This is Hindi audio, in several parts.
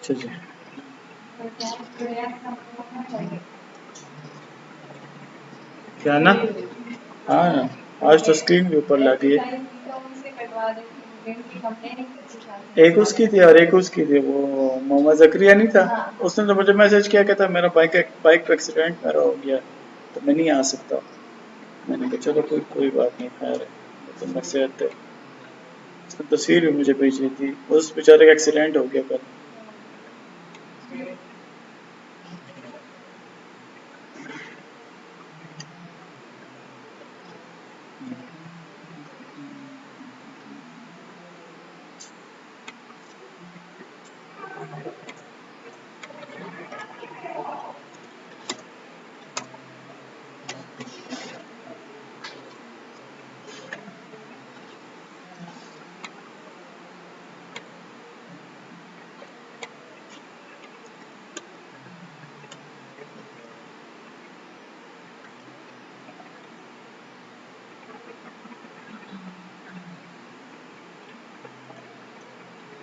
अच्छा जी। क्या ना? हाँ, आज तो स्क्रीन के ऊपर ला दिए। एक उसकी थी और एक उसकी थी, वो मोहम्मद जकरिया नहीं था, उसने तो मुझे मैसेज किया, कहता मेरा बाइक बाइक एक्सीडेंट मेरा हो गया तो मैं नहीं आ सकता। मैंने कहा चलो कोई कोई बात नहीं, खैर है तो मैं सेहत है। उसने तस्वीर भी मुझे भेजी थी, उस बेचारे का एक्सीडेंट हो गया कल।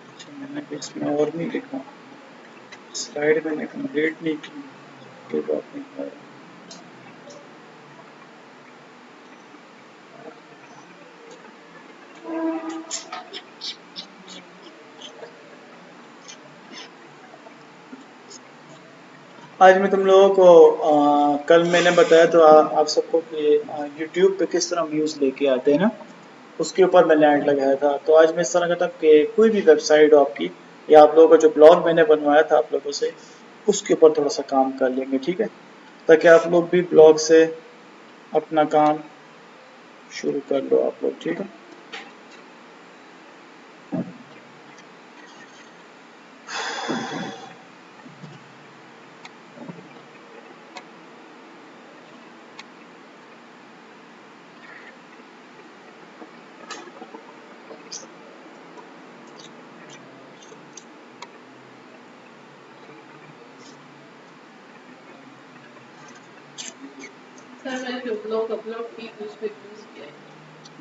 अच्छा, मैंने इसमें और नहीं लिखा, स्लाइड मैंने कंप्लीट नहीं की, कोई बात नहीं है। आज मैं तुम लोगों को कल मैंने बताया तो आप सबको कि यूट्यूब पे किस तरह व्यूज लेके आते हैं ना, उसके ऊपर मैंने ऐड लगाया था। तो आज मैं इस तरह कहता कि कोई भी वेबसाइट हो आपकी, या आप लोगों का जो ब्लॉग मैंने बनवाया था आप लोगों से, उसके ऊपर थोड़ा सा काम कर लेंगे, ठीक है? ताकि आप लोग भी ब्लॉग से अपना काम शुरू कर लो आप लोग, ठीक है?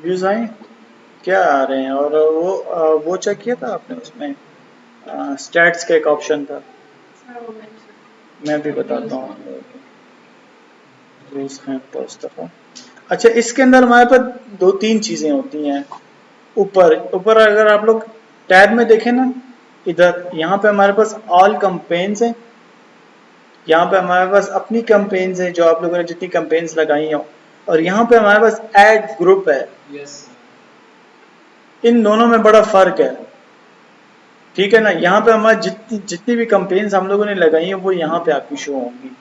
व्यूज आए? क्या आ रहे हैं? और वो चेक किया था आपने? उसमें स्टैट्स का एक ऑप्शन था, मैं भी बताता हूँ। व्यूज हैं दस दफा। अच्छा, इसके अंदर हमारे पास दो तीन चीजें होती हैं। ऊपर ऊपर अगर आप लोग टैब में देखें ना, इधर यहाँ पे हमारे पास ऑल कैंपेन्स हैं, यहाँ पे हमारे पास अपनी कैंपेन्स हैं जो आप लोगों ने जितनी कैंपेन्स लगाई हो, और यहाँ पे हमारे पास ऐड ग्रुप है। इन दोनों में बड़ा फर्क है, ठीक है ना? यहाँ पे हमारी जितनी जितनी भी कैंपेन्स हम लोगों ने लगाई हैं वो यहाँ पे आपकी शो होंगी।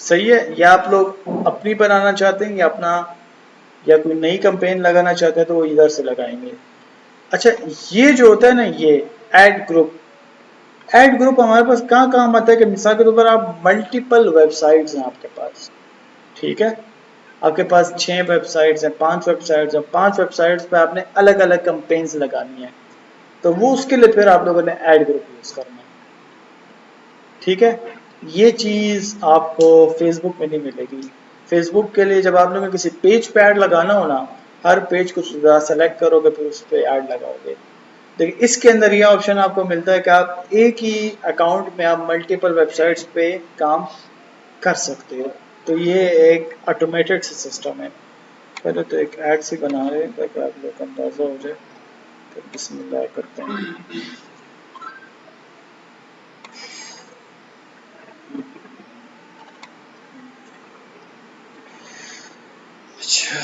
सही है? या आप लोग अपनी बनाना चाहते हैं या अपना, या कोई नई कैंपेन लगाना चाहते हैं तो वो इधर से लगाएंगे। अच्छा, ये जो होता है ना, ये ऐड ग्रुप, ऐड ग्रुप हमारे पास कहाँ कहाँ आता है कि मिसाल के तौर पर आप मल्टीपल वेबसाइट्स हैं आपके पास, ठीक है? आपके पास 6 वेबसाइट्स हैं, 5 वेबसाइट्स हैं, 5 वेबसाइट्स पे आपने अलग अलग कैंपेन्स लगानी है, तो वो उसके लिए फिर आप लोगों ने ऐड ग्रुप यूज करना है, ठीक है? ये चीज आपको फेसबुक में नहीं मिलेगी। फेसबुक के लिए जब आप लोगों को किसी पेज पे ऐड लगाना हो ना, हर पेज को सेलेक्ट करोगे फिर उस पर ऐड लगाओगे। देखिए, इसके अंदर ये ऑप्शन आपको मिलता है कि आप एक ही अकाउंट में आप मल्टीपल वेबसाइट्स पे काम कर सकते हो। तो ये एक ऑटोमेटेड सिस्टम है। पहले तो एक ऐड सी बना रहे हैं ताकि आप लोग को अंदाजा हो जाए। तो बिस्मिल्लाह करते हैं। अच्छा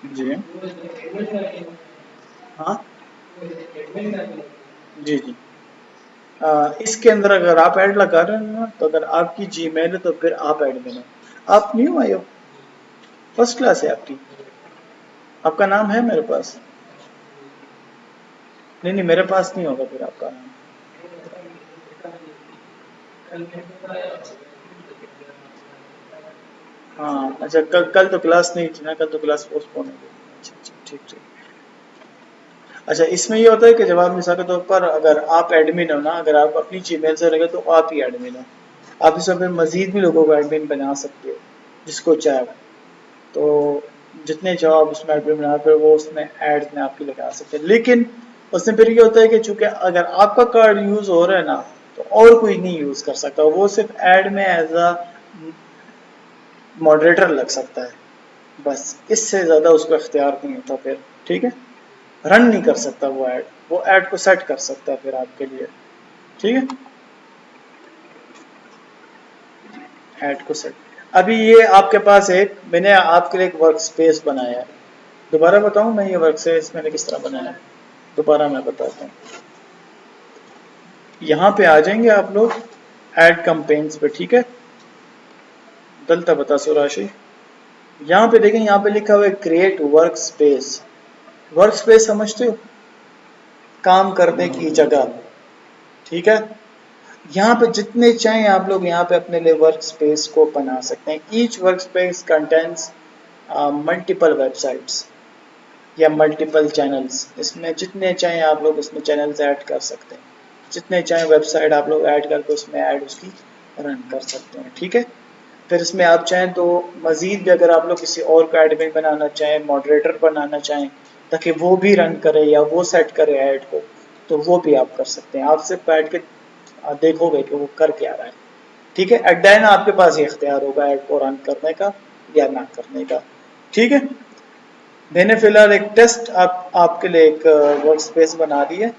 जी, हाँ जी जी। इसके अंदर अगर आप ऐड लगा रहे हो ना, तो अगर आपकी जीमेल है तो फिर आप एडमिन हो। आप न्यू आए हो, फर्स्ट क्लास है आपकी, आपका नाम है मेरे पास। नहीं नहीं, मेरे पास नहीं होगा फिर आपका नाम। हाँ अच्छा, कल कल तो क्लास नहीं थी ना, कल तो क्लास पोस्टपोन हो गई। अच्छा अच्छा, ठीक ठीक। अच्छा, इसमें ये होता है कि जब आप मिसाल के तौर पर अगर आप एडमिन हो ना, अगर आप अपनी जीमेल से लगे तो आप ही एडमिन हो। आप इसमें फिर मजीद भी लोगों को एडमिन बना सकते हो जिसको चाहे। तो जितने जॉब उसमें एडमिन बना फिर वो उसमें एड्स में आपकी लगा सकते हैं। लेकिन उसमें फिर ये होता है कि चूंकि अगर आपका कार्ड यूज हो रहा है ना तो और कोई नहीं यूज कर सकता, वो सिर्फ एड में एज अ मॉडरेटर लग सकता है, बस इससे ज्यादा उसको इख्तियार नहीं होता फिर। ठीक है, रन नहीं कर सकता वो ऐड को सेट कर सकता है फिर आपके लिए। ठीक है, ऐड को सेट। अभी ये आपके पास एक मैंने आपके लिए एक वर्क स्पेस बनाया है। दोबारा बताऊं मैं ये वर्क स्पेस मैंने किस तरह बनाया है? दोबारा मैं बताता हूँ। यहाँ पे आ जाएंगे आप लोग ऐड कैंपेन्स पे। ठीक है, गलत बता सो राशि। यहाँ पे देखें, यहाँ पे लिखा हुआ है create work space. Work space समझते हो, काम करने की जगह। ठीक है, यहाँ पे जितने चाहें आप लोग यहाँ पे अपने लिए वर्क स्पेस को बना सकते हैं। Each work space contents multiple websites या मल्टीपल चैनल्स। इसमें जितने चाहें आप लोग इसमें चैनल्स ऐड कर सकते हैं, जितने चाहें वेबसाइट आप लोग ऐड करके उसमें ऐड उसकी रन कर सकते हैं। ठीक है, फिर इसमें आप चाहें तो मजीद भी अगर आप लोग किसी और को एडमिन बनाना चाहें, मॉडरेटर बनाना चाहें ताकि वो भी रन करे या वो सेट करे ऐड को, तो वो भी आप कर सकते हैं। आप सिर्फ बैठ के देखोगे कि वो कर क्या रहा है। ठीक है, एट द एंड आपके पास ये इख्तियार होगा ऐड को रन करने का या ना करने का। ठीक है, मैंने फिलहाल एक टेस्ट आपके लिए एक वर्क स्पेस बना दी है।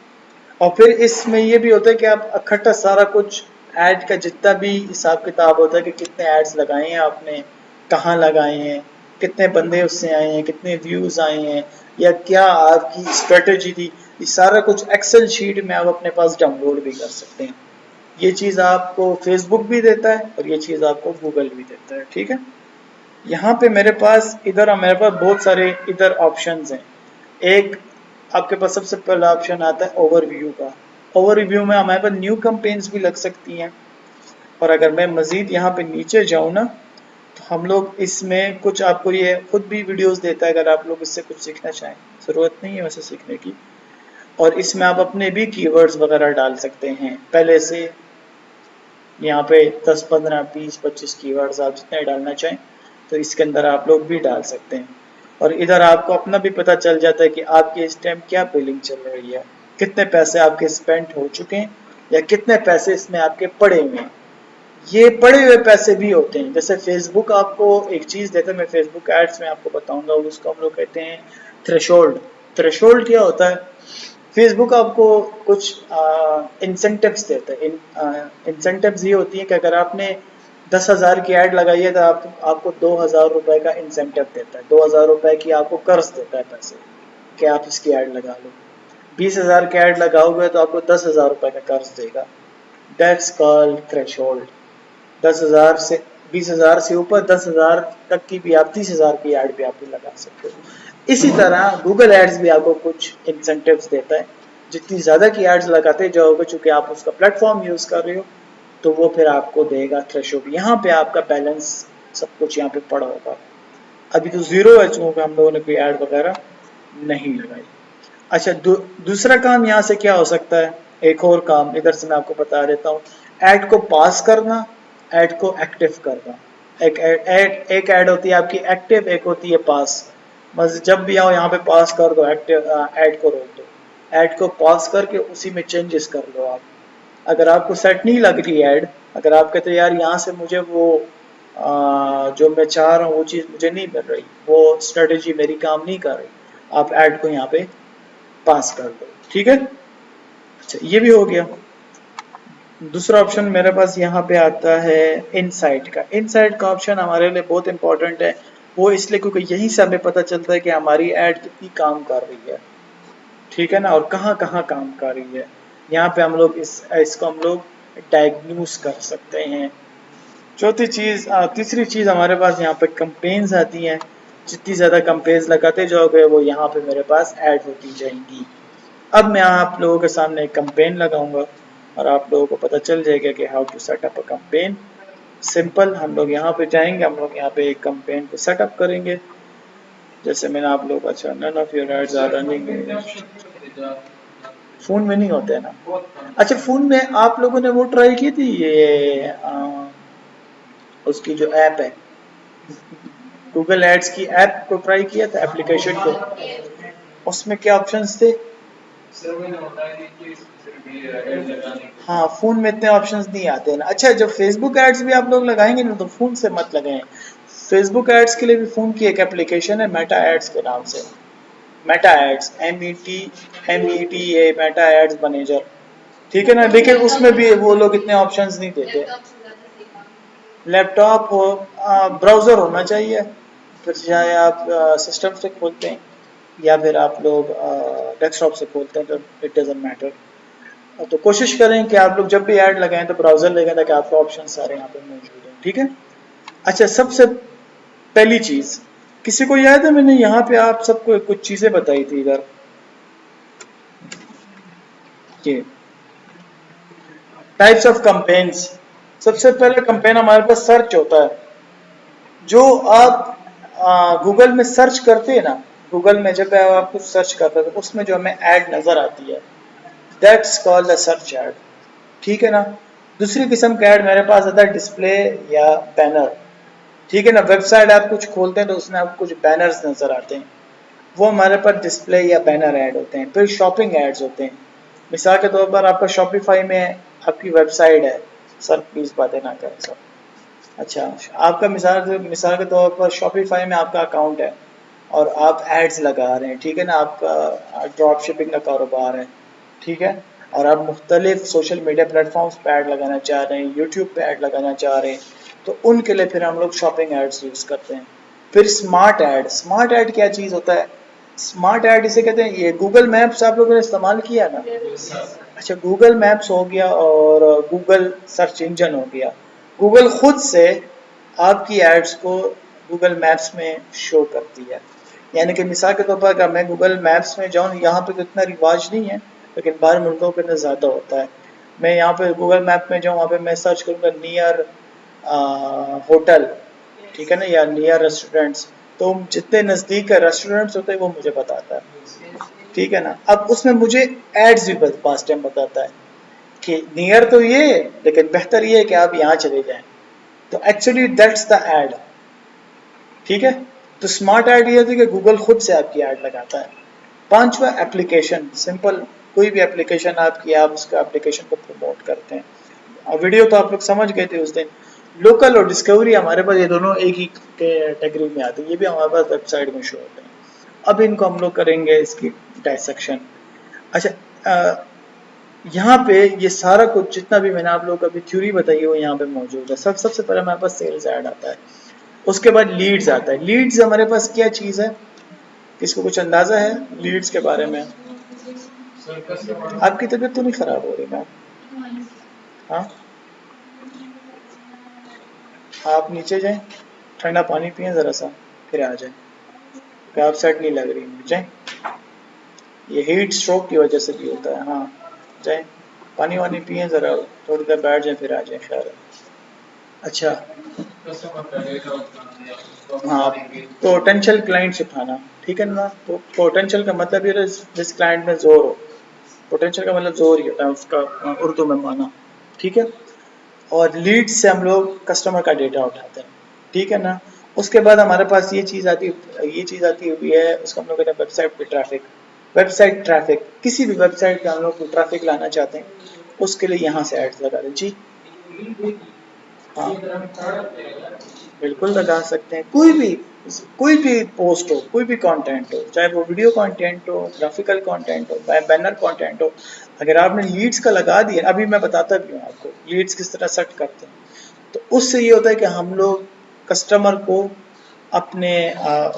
और फिर इसमें ये भी होता है कि आप इकट्ठा सारा कुछ ऐड का जितना भी हिसाब किताब होता है कि कितने एड्स लगाए हैं आपने, कहाँ लगाए हैं, कितने बंदे उससे आए हैं, कितने व्यूज आए हैं, या क्या आपकी स्ट्रेटेजी थी, ये सारा कुछ एक्सेल शीट में आप अपने पास डाउनलोड भी कर सकते हैं। ये चीज़ आपको फेसबुक भी देता है और ये चीज़ आपको गूगल भी देता है। ठीक है, यहाँ पे मेरे पास बहुत सारे इधर ऑप्शंस हैं। एक आपके पास सबसे पहला ऑप्शन आता है ओवरव्यू का। ओवरव्यू में हमारे पास न्यू कैंपेन्स भी लग सकती हैं। और अगर मैं मजीद यहाँ पे नीचे जाऊँ ना तो हम लोग इसमें कुछ आपको ये खुद भी वीडियोस देता है, अगर आप लोग इससे कुछ सीखना चाहें। ज़रूरत नहीं है वैसे सीखने की। और इसमें आप अपने भी कीवर्ड्स वगैरह डाल सकते हैं पहले से। यहाँ पे 10, 15, 20, 25 कीवर्ड्स आप जितने डालना चाहें तो इसके अंदर आप लोग भी डाल सकते हैं। और इधर आपको अपना भी पता चल जाता है कि आपके इस टाइम क्या बिलिंग चल रही है, कितने पैसे आपके स्पेंड हो चुके हैं या कितने पैसे इसमें आपके पड़े हुए हैं। ये पड़े हुए पैसे भी होते हैं। जैसे फेसबुक आपको एक चीज़ देता है, मैं फेसबुक एड्स में आपको बताऊंगा, उसको हम लोग कहते हैं थ्रेशोल्ड। थ्रेशोल्ड क्या होता है? फेसबुक आपको कुछ इंसेंटिव्स देता है। इंसेंटिव्स ये होती है कि अगर आपने 10,000 की ऐड लगाई है तो आपको 2,000 रुपए का इंसेंटिव देता है। 2,000 रुपए की आपको कर्ज देता है पैसे कि आप इसकी ऐड लगा लो। 20,000 की ऐड लगाओगे तो आपको 10,000 रुपए का कर्ज देगा। That's called threshold. 10,000 से 20,000 से ऊपर 10,000 तक की भी आप 30,000 की ऐड भी आप लगा सकते हो। इसी तरह गूगल एड्स भी आपको कुछ इंसेंटिव्स देता है। जितनी ज़्यादा की एड्स लगाते जाओगे, चूंकि आप उसका प्लेटफॉर्म यूज़ कर रहे हो, तो वो फिर आपको देगा थ्रेशोल्ड। यहाँ पे आपका बैलेंस सब कुछ यहाँ पे पड़ा होगा। अभी तो जीरो है चूंकि हम लोगों ने कोई ऐड वगैरह नहीं लगाई। अच्छा, दूसरा काम यहाँ से क्या हो सकता है? एक और काम इधर से मैं आपको बता देता हूँ। ऐड को पास करना, ऐड को एक्टिव करना। एक ऐड होती है आपकी एक्टिव, एक होती है पास। बस जब भी आओ यहाँ पे पास कर दो, एक्टिव ऐड को रोक दो। ऐड को पास करके उसी में चेंजेस कर लो आप। अगर आपको सेट नहीं लग रही ऐड, अगर आप कहते यार यहाँ से मुझे वो जो मैं चाह रहा हूँ वो चीज़ मुझे नहीं मिल रही, वो स्ट्रेटेजी मेरी काम नहीं कर रही, आप ऐड को यहाँ पे पास कर दो। ठीक है, अच्छा ये भी हो गया। दूसरा ऑप्शन मेरे पास यहाँ पे आता है इनसाइट का। इनसाइट का ऑप्शन हमारे लिए बहुत इंपॉर्टेंट है। वो इसलिए क्योंकि यहीं से हमें पता चलता है कि हमारी ऐड कितनी काम कर रही है। ठीक है ना, और कहाँ कहाँ काम कर रही है। यहाँ पे हम लोग इसको हम लोग डायग्नोस कर सकते हैं। तीसरी चीज़ हमारे पास यहाँ पे कंपेन्स आती हैं। जितनी ज़्यादा कंपेन्स लगाते जाओगे वो यहाँ पे मेरे पास ऐड होती जाएंगी। अब मैं आप लोगों के सामने एक कंपेन लगाऊंगा और आप लोगों को पता चल जाएगा कि how to set up a campaign. Simple, हम लोग यहाँ पे जाएंगे, हम लोग यहाँ पे एक कंपेन को सेटअप करेंगे। जैसे मैंने आप लोग, अच्छा none of your ads are running, phone में नहीं होते हैं ना। अच्छा, फोन में आप लोगों ने वो ट्राई की थी ये उसकी जो ऐप है गूगल एड्स की ऐप को ट्राई किया था, एप्लीकेशन को, उसमें क्या ऑप्शंस थे? हाँ, फोन में इतने ऑप्शंस नहीं आते हैं ना। अच्छा, जब फेसबुक एड्स भी आप लोग लगाएंगे ना तो फोन से मत लगाएं। फेसबुक एड्स के लिए भी फोन की एक एप्लीकेशन है मेटा एड्स के नाम से। Meta ads, META, Meta ads manager, ठीक है ना। लेकिन उसमें भी वो लोग इतने ऑप्शंस नहीं देते। लैपटॉप हो, ब्राउजर होना चाहिए, फिर चाहे आप सिस्टम से खोलते हैं या फिर आप लोग डेस्कटॉप से खोलते हैं, तो इट डजेंट मैटर। तो कोशिश करें कि आप लोग जब भी ऐड लगाएं तो ब्राउजर लगाएं, ताकि आपके ऑप्शन सारे यहाँ पे मौजूद हैं, ठीक है। अच्छा, सबसे पहली चीज, किसी को याद है मैंने यहाँ पे आप सबको कुछ चीजें बताई थी इधर, कि टाइप्स ऑफ कंपेन्स। सबसे पहले कंपेन हमारे पास सर्च होता है। जो आप गूगल में सर्च करते हैं ना, गूगल में जब आप कुछ सर्च करते हैं तो उसमें जो हमें ऐड नजर आती है, that's called the search add, ठीक है ना। दूसरी किस्म का ऐड मेरे पास आता है डिस्प्ले या बैनर, ठीक है ना। वेबसाइट आप कुछ खोलते हैं तो उसमें आपको कुछ बैनर्स नजर आते हैं, वो हमारे पास डिस्प्ले या बैनर ऐड होते हैं। फिर शॉपिंग एड्स होते हैं। मिसाल के तौर पर आपका शॉपिफाई में आपकी वेबसाइट है, सर प्लीज बातें ना करें सर। अच्छा, आपका मिसाल मिसाल के तौर पर शॉपिफाई में आपका अकाउंट है और आप एड्स लगा रहे हैं, ठीक है ना। आपका ड्रॉप शिपिंग का कारोबार है, ठीक है, और आप मुख्तलिफ सोशल मीडिया प्लेटफॉर्म्स पे ऐड लगाना चाह रहे हैं, यूट्यूब पे ऐड लगाना चाह रहे हैं, तो उनके लिए फिर हम लोग शॉपिंग एड्स यूज़ करते हैं। फिर स्मार्ट ऐड, स्मार्ट ऐड क्या चीज़ होता है? स्मार्ट ऐड इसे कहते हैं, ये गूगल मैप्स आप लोगों ने इस्तेमाल किया ना। अच्छा, गूगल मैप्स हो गया और गूगल सर्च इंजन हो गया। गूगल खुद से आपकी एड्स को गूगल मैप्स में शो करती है। यानी कि मिसाल के तौर पर अगर मैं गूगल मैप्स में जाऊँ, यहाँ पे तो इतना रिवाज नहीं है, लेकिन बाहर मुल्कों के अंदर ज़्यादा होता है। मैं यहाँ पे गूगल मैप में जाऊँ, वहाँ पे मैं सर्च करूँगा नियर होटल, ठीक है ना, या नियर रेस्टोरेंट्स, तो जितने नज़दीक रेस्टोरेंट्स होते हैं वो मुझे बताता है, ठीक है ना। अब उसमें मुझे एड्स भी पास टाइम बताता है कि नियर तो ये है, लेकिन बेहतर ये है कि आप यहाँ चले जाएं। तो एक्चुअली दैट्स द एड, ठीक है। तो स्मार्ट ऐड ये होती है कि गूगल खुद से आपकी ऐड लगाता है। पांचवा, एप्लीकेशन, सिंपल, कोई भी एप्लीकेशन आपकी, आप उसका एप्लीकेशन को प्रमोट करते हैं। वीडियो तो आप लोग समझ गए थे उस दिन। लोकल और डिस्कवरी हमारे पास ये दोनों एक ही कैटेगरी में आते हैं, ये भी हमारे पास वेबसाइट में शो होते हैं। अब इनको हम लोग करेंगे इसकी डायसेक्शन। अच्छा, यहाँ पे ये सारा कुछ जितना भी मैंने आप लोगों को अभी थ्योरी बताई है वो यहाँ पे मौजूद है। सबसे पहले हमारे पास सेल्स ऐड आता है, उसके बाद लीड्स आता है। लीड्स हमारे पास क्या चीज़ है, किसको कुछ अंदाजा है लीड्स के बारे में? आपकी तबीयत तो नहीं खराब हो रही ना? हाँ, आप नीचे जाएं, ठंडा पानी पिए ज़रा सा, फिर आ जाए। आप सेट नहीं लग रही मुझे, ये हीट स्ट्रोक की वजह से भी होता है। हाँ, जाए, पानी वानी पिए ज़रा, थोड़ी देर बैठ जाए फिर आ जाए, ख्याल है। अच्छा, हाँ, पोटेंशियल क्लाइंट्स उठाना, ठीक है ना। तो पोटेंशियल का मतलब ये है जिस क्लाइंट में जोर हो, पोटेंशियल का मतलब जोर ही होता है उसका, उर्दू में माना, ठीक है। और लीड से हम लोग कस्टमर का डेटा उठाते हैं, ठीक है ना। उसके बाद हमारे पास ये चीज़ आती हुई है, उसको हम लोग कहते हैं वेबसाइट पे ट्रैफिक। वेबसाइट ट्रैफिक, किसी भी वेबसाइट पे हम लोग ट्रैफिक लाना चाहते हैं, उसके लिए यहाँ से एड्स लगा दें जी। हाँ, बिल्कुल लगा सकते हैं। कोई भी पोस्ट हो, कोई भी कंटेंट हो, चाहे वो वीडियो कंटेंट हो, ग्राफिकल कंटेंट हो, बैनर कंटेंट हो, अगर आपने लीड्स का लगा दिया, अभी मैं बताता भी हूँ आपको लीड्स किस तरह सेट करते हैं, तो उससे ये होता है कि हम लोग कस्टमर को अपने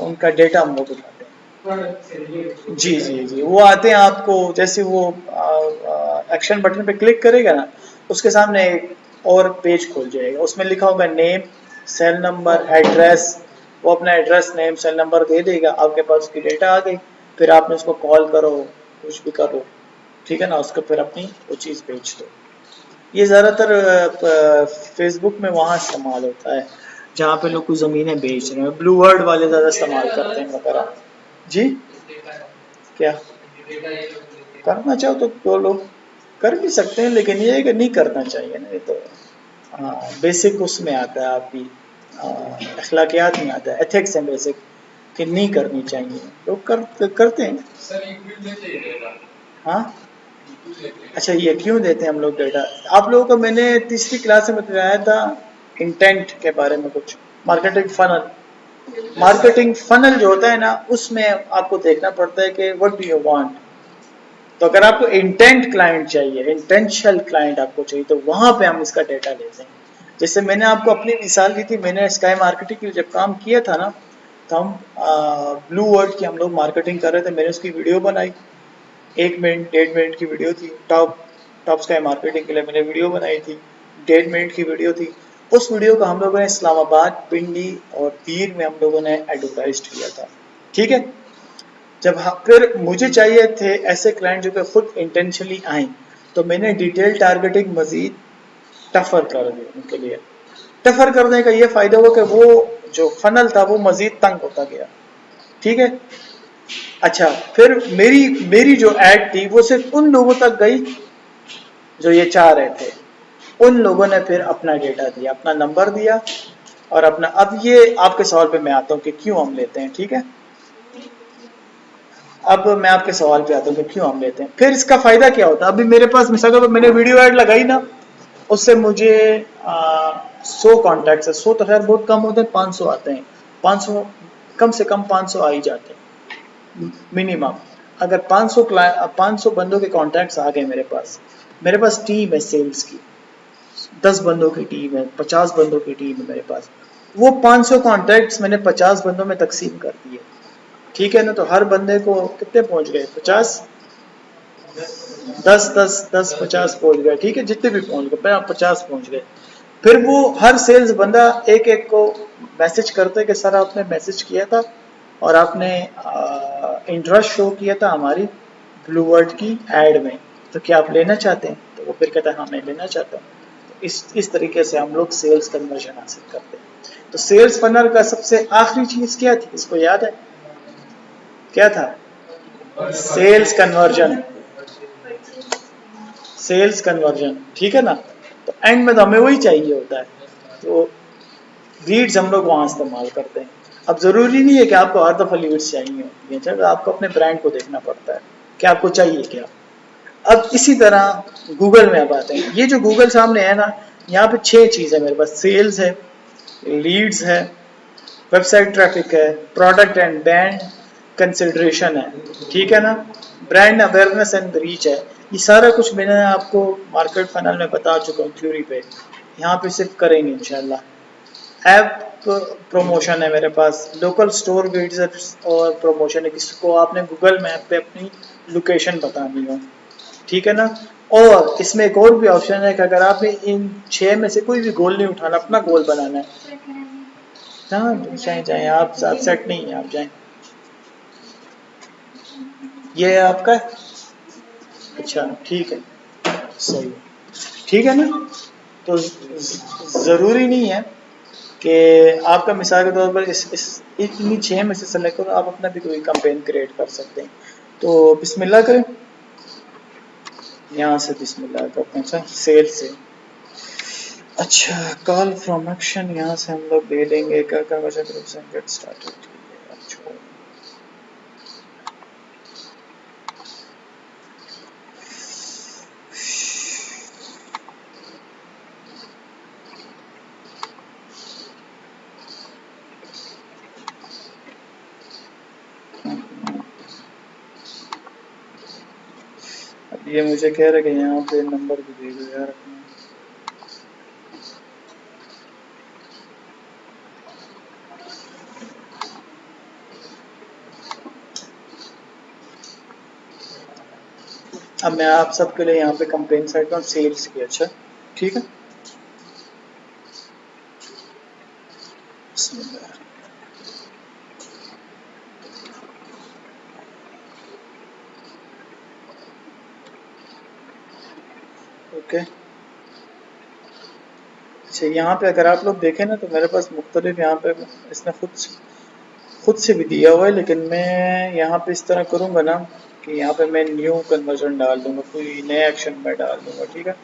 उनका डेटा हम लोग उठाते हैं। जी जी जी, वो आते हैं आपको, जैसे वो एक्शन बटन पे क्लिक करेगा ना, उसके सामने एक और पेज खुल जाएगा, उसमें लिखा होगा नेम, सेल नंबर, एड्रेस। वो अपना एड्रेस, नेम, सेल नंबर दे देगा, आपके पास उसकी डेटा आ गई। फिर आपने उसको कॉल करो, कुछ भी करो, ठीक है ना, उसको फिर अपनी वो चीज़ बेच दो। ये ज़्यादातर फेसबुक में वहाँ इस्तेमाल होता है जहाँ पे लोग कुछ ज़मीनें बेच रहे हैं, ब्लू वर्ड वाले ज़्यादा इस्तेमाल करते हैं वगैरह। जी, क्या करना चाहो तो लोग कर भी सकते हैं, लेकिन ये है कि नहीं करना चाहिए ना, ये तो हाँ बेसिक उसमें आता है आपकी। अखलाकियात में आता है, एथिक्स है बेसिक कि नहीं करनी चाहिए, लोग करते हैं। सर ये क्यों देते हैं डेटा? हाँ क्यों देते हैं? अच्छा, ये क्यों देते हैं हम लोग डेटा? आप लोगों को मैंने तीसरी क्लास में बताया था इंटेंट के बारे में कुछ, मार्केटिंग फनल। मार्केटिंग फनल जो होता है ना, उसमें आपको देखना पड़ता है कि व्हाट डू यू वांट। तो अगर आपको इंटेंट क्लाइंट चाहिए, इंटेंशनल क्लाइंट आपको चाहिए, तो वहां पे हम इसका डेटा लेते हैं। जैसे मैंने आपको अपनी मिसाल दी थी, मैंने स्काई मार्केटिंग के लिए जब काम किया था ना, तो हम ब्लू वर्ड की हम लोग मार्केटिंग कर रहे थे, मैंने उसकी वीडियो बनाई। 1 मिनट 1.5 मिनट की वीडियो थी। टॉप टॉप स्काई मार्केटिंग के लिए मैंने वीडियो बनाई थी, 1.5 मिनट की वीडियो थी। उस वीडियो को हम लोगों ने इस्लामाबाद, पिंडी और पीर में हम लोगों ने एडवर्टाइज किया था। ठीक है, जब फिर मुझे चाहिए थे ऐसे क्लाइंट जो कि खुद इंटेंशनली आए, तो मैंने डिटेल टारगेटिंग मजीद टफर कर दी उनके लिए। टफर करने का ये फायदा हुआ कि वो जो फनल था वो मजीद तंग होता गया। ठीक है, अच्छा, फिर मेरी मेरी जो एड थी वो सिर्फ उन लोगों तक गई जो ये चाह रहे थे। उन लोगों ने फिर अपना डेटा दिया, अपना नंबर दिया और अपना। अब ये आपके सवाल पे मैं आता हूँ कि क्यों हम लेते हैं। ठीक है, अब मैं आपके सवाल पे आता हूँ कि क्यों हम लेते हैं। फिर इसका फायदा क्या होता है? अभी मेरे पास मिसाल के तौर पर मैंने वीडियो ऐड लगाई ना, उससे मुझे 100 कॉन्टैक्ट है। 100 तो खैर बहुत कम होते हैं, 500 आते हैं। 500 कम से कम 500 आ ही जाते हैं मिनिमम। अगर 500 बंदों के कॉन्टैक्ट्स आ गए मेरे पास टीम है सेल्स की, 10 बंदों की टीम है, 50 बंदों की टीम है मेरे पास। वो 500 कॉन्टैक्ट्स मैंने 50 बंदों में तकसीम कर दिए। ठीक है ना, तो हर बंदे को कितने पहुंच गए? 50, 10 10 10 50 पहुंच गए। ठीक है, जितने भी पहुंच गए 50 पहुंच गए। फिर वो हर सेल्स बंदा एक एक को मैसेज करते कि सर आपने मैसेज किया था और आपने इंटरेस्ट शो किया था हमारी ब्लू वर्ड की एड में, तो क्या आप लेना चाहते हैं? तो वो फिर कहता है हाँ मैं लेना चाहता हूँ। तो इस तरीके से हम लोग सेल्स कन्वर्जन हासिल करते हैं। तो सेल्स फनल का सबसे आखिरी चीज क्या थी, इसको याद है? क्या था? Sales conversion. सेल्स कन्वर्जन, ठीक है ना। तो एंड में तो हमें वही चाहिए होता है। तो लीड्स हम लोग वहां इस्तेमाल करते हैं। अब जरूरी नहीं है कि आपको हर दफा लीड्स चाहिए होती है, चलो आपको अपने ब्रांड को देखना पड़ता है कि आपको चाहिए क्या। अब इसी तरह गूगल में अब आते हैं। ये जो गूगल सामने है ना, यहाँ पे 6 चीज है मेरे पास। सेल्स है, लीड्स है, वेबसाइट ट्रैफिक है, प्रोडक्ट एंड ब्रांड कंसिडरेशन है। ठीक है ना, ब्रांड अवेयरनेस एंड रीच है। ये सारा कुछ मैंने आपको मार्केट फनल में बता चुका हूँ थ्योरी पे, यहाँ पे सिर्फ करेंगे इंशाल्लाह। ऐप प्रमोशन है मेरे पास, लोकल स्टोर विजिट्स और प्रमोशन है, किसको आपने गूगल मैप पे अपनी लोकेशन बतानी हो। ठीक है ना, और इसमें एक और भी ऑप्शन है कि अगर आपने इन 6 में से कोई भी गोल नहीं उठाना, अपना गोल बनाना है, हाँ जाए जाए आप सेट नहीं है, आप जाए। ये है आपका, अच्छा ठीक है, सही है, ठीक है ना। तो जरूरी नहीं है कि आपका मिसाल के तौर पर इस इन्हीं 6 में से सेलेक्ट करो, आप अपना भी कोई कैंपेन क्रिएट कर सकते हैं। तो बिस्मिल्लाह करें, यहाँ से बिस्मिल्लाह करते हैं। अच्छा, सेल से, अच्छा कॉल फ्रॉम एक्शन यहाँ से हम लोग ले लेंगे। क्या ग्रुप से गेट स्टार्टेड। अच्छा, अब ये मुझे कह रहे कि यहाँ पे नंबर भी दे दो यार अपना। अब मैं आप सबके लिए यहाँ पे कंपेन सेट हूँ सेल्स की। अच्छा ठीक है, ओके। अच्छा, यहाँ पे अगर आप लोग देखें ना, तो मेरे पास मुख्तलिफ यहाँ पे इसने खुद से भी दिया हुआ है, लेकिन मैं यहाँ पे इस तरह करूँगा ना कि यहाँ पे मैं न्यू कन्वर्जन डाल दूंगा, कोई नया एक्शन में डाल दूंगा। ठीक है,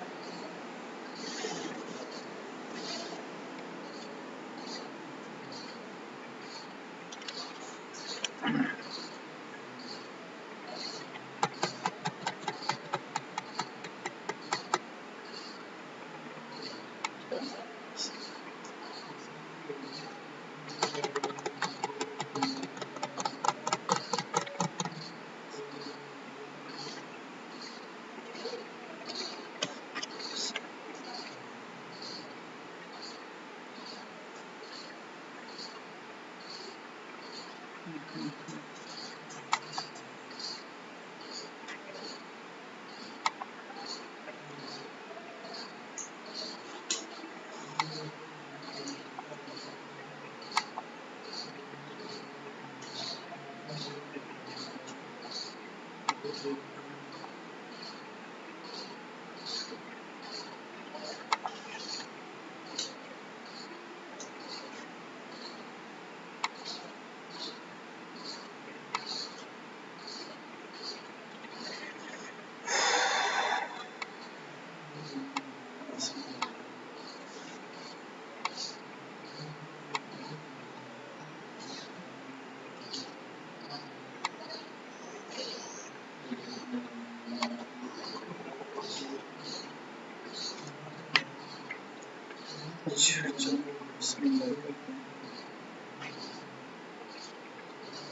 अच्छा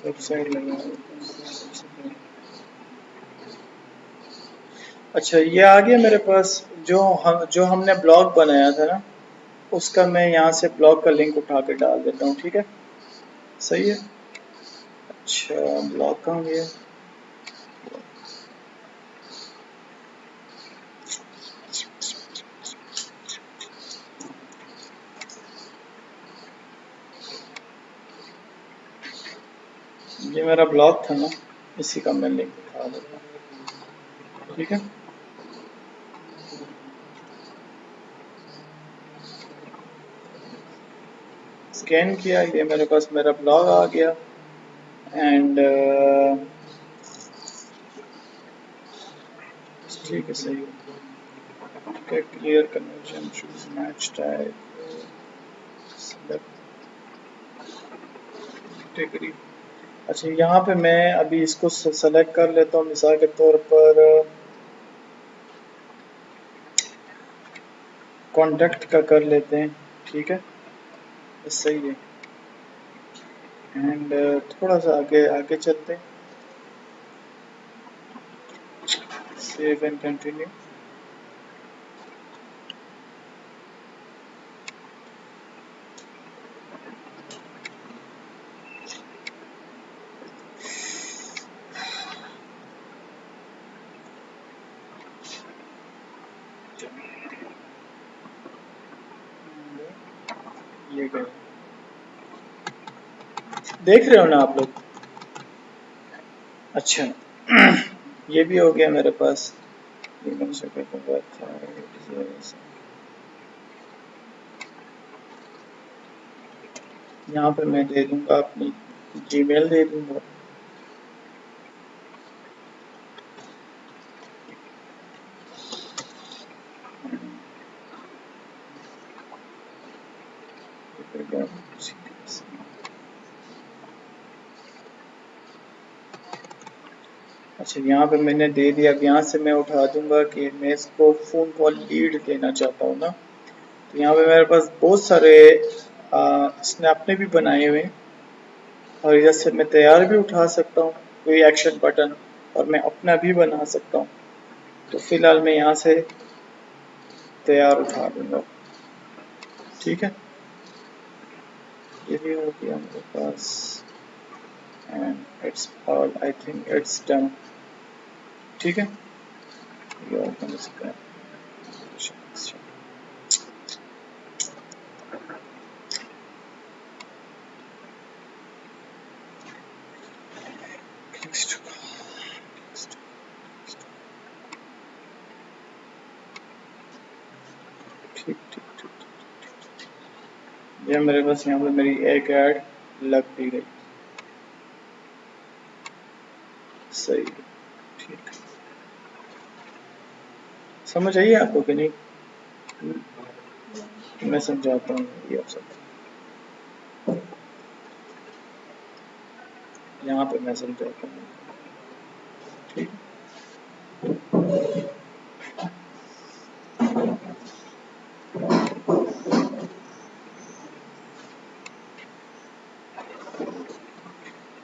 वेबसाइट लगा सबसे पहले। अच्छा ये आ गया मेरे पास, जो हमने ब्लॉग बनाया था ना, उसका मैं यहाँ से ब्लॉग का लिंक उठा के डाल देता हूँ, ठीक है, सही है। अच्छा ब्लॉग कहाँ गया? ये मेरा ब्लॉग था ना, इसी का मैं लिंक उठा देता हूँ, ठीक है। स्कैन किया, ये मेरे पास मेरा ब्लॉग आ गया एंड ठीक है, सही है। Clear conversion, choose match type, select category. अच्छा यहाँ पे मैं अभी इसको सेलेक्ट कर लेता हूँ, मिसाल के तौर पर कॉन्टेक्ट का कर लेते हैं, ठीक है, सही है। एंड थोड़ा सा आगे आगे चलते हैं, सेव एंड कंटिन्यू। ये गए, देख रहे हो ना आप लोग? अच्छा ये भी हो गया मेरे पास। यहाँ पे मैं दे दूंगा अपनी जीमेल दे दूंगा, अच्छा यहाँ पे मैंने दे दिया। अब यहाँ से मैं उठा दूंगा कि मैं इसको फोन कॉल लीड देना चाहता हूँ ना, तो यहाँ पे मेरे पास बहुत सारे इसने अपने भी बनाए हुए हैं और इधर से मैं तैयार भी उठा सकता हूँ कोई एक्शन बटन, और मैं अपना भी बना सकता हूँ। तो फिलहाल मैं यहाँ से तैयार उठा दूंगा, ठीक है। ये भी हो गया मेरे पास and it's all, I think it's done, ठीक है। ये ओपन इसका ठीक ठीक ठीक। ये मेरे पास यहाँ पे मेरी एक ऐड लग भी गई, सही, ठीक। समझ आइए आपको कि नहीं? मैं समझाता हूँ, ये आप सब यहाँ पे मैं समझाता हूँ, ठीक।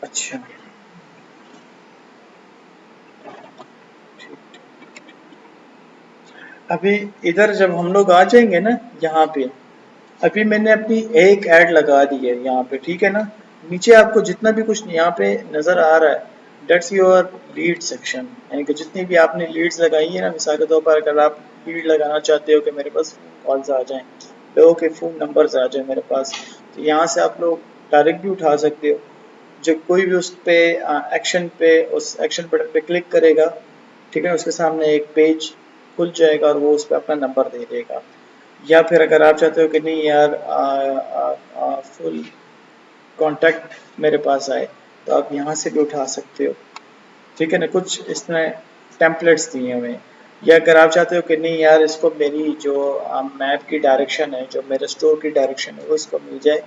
अच्छा अभी इधर जब हम लोग आ जाएंगे ना यहाँ पे, अभी मैंने अपनी एक ऐड लगा दी है यहाँ पे, ठीक है ना। नीचे आपको जितना भी कुछ यहाँ पे नज़र आ रहा है, डेट्स योर लीड सेक्शन, यानी कि जितनी भी आपने लीड्स लगाई है ना, मिसाल के तौर पर अगर आप लीड लगाना चाहते हो कि मेरे पास फ़ोन कॉल्स आ जाएं, लोगों के फ़ोन नंबर्स आ जाएं मेरे पास, तो यहाँ से आप लोग डायरेक्ट भी उठा सकते हो। जब कोई भी उस पे एक्शन पे उस एक्शन बटन पे क्लिक करेगा, ठीक है, उसके सामने एक पेज खुल जाएगा और वो उस पर अपना नंबर दे देगा। या फिर अगर आप चाहते हो कि नहीं यार फुल कांटेक्ट मेरे पास आए, तो आप यहाँ से भी उठा सकते हो, ठीक है ना। कुछ इसमें टेम्पलेट्स दिए हुए हैं। या अगर आप चाहते हो कि नहीं यार इसको मेरी जो मैप की डायरेक्शन है, जो मेरे स्टोर की डायरेक्शन है वो इसको मिल जाए,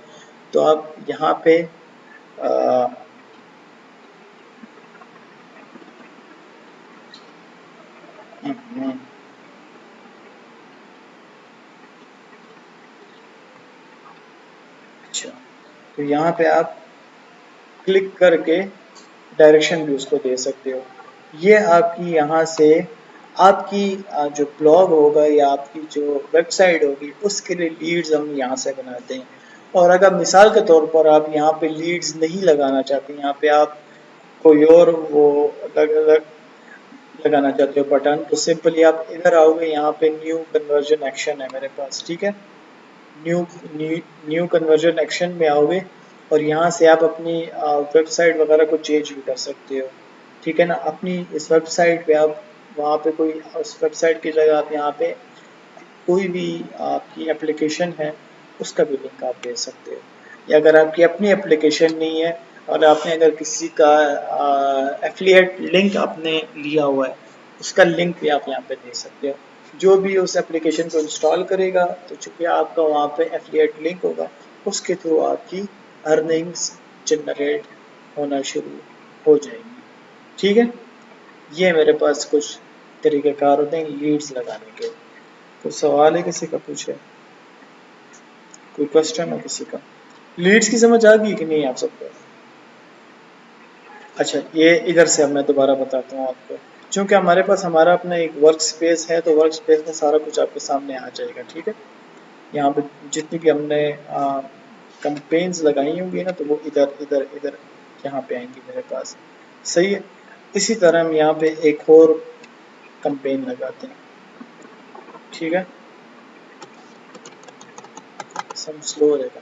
तो आप यहाँ पे आ, हम्म, अच्छा, तो यहाँ पे आप क्लिक करके डायरेक्शन भी उसको दे सकते हो। ये आपकी यहाँ से आपकी जो ब्लॉग होगा या आपकी जो वेबसाइट होगी उसके लिए लीड्स हम यहाँ से बनाते हैं। और अगर मिसाल के तौर पर आप यहाँ पे लीड्स नहीं लगाना चाहते, यहाँ पे आप कोई और वो अलग अलग लगाना चाहते हो बटन, तो सिंपली आप इधर आओगे, यहाँ पे न्यू कन्वर्जन एक्शन है मेरे पास, ठीक है। New new new conversion action में आओगे और यहाँ से आप अपनी वेबसाइट वगैरह को चेंज भी कर सकते हो, ठीक है ना। अपनी इस वेबसाइट पे आप वहाँ पे कोई उस वेबसाइट की जगह आप यहाँ पे कोई भी आपकी एप्लीकेशन है उसका भी लिंक आप दे सकते हो। या अगर आपकी अपनी एप्लीकेशन नहीं है और आपने अगर किसी का एफिलिएट लिंक आपने लिया हुआ है, उसका लिंक भी आप यहाँ पे दे सकते हो। जो भी उस एप्लीकेशन को इंस्टॉल करेगा, तो चूंकि आपका वहाँ पे एफिलिएट लिंक होगा, उसके थ्रू आपकी अर्निंग्स जनरेट होना शुरू हो जाएंगी, ठीक है। ये मेरे पास कुछ तरीक़ेकार होते हैं लीड्स लगाने के। कोई सवाल है किसी का, पूछे, कोई क्वेश्चन है किसी का? लीड्स की समझ आ गई कि नहीं आप सबको? अच्छा, ये इधर से अब मैं दोबारा बताता हूँ आपको। चूंकि हमारे पास हमारा अपना एक वर्क स्पेस है, तो वर्क स्पेस में सारा कुछ आपके सामने आ जाएगा, ठीक है। यहाँ पे जितनी भी हमने कंपेन्स लगाई होंगी ना, तो वो इधर इधर इधर यहाँ पे आएंगी मेरे पास, सही है। इसी तरह हम यहाँ पे एक और कंपेन लगाते हैं, ठीक है। सब स्लो रहेगा,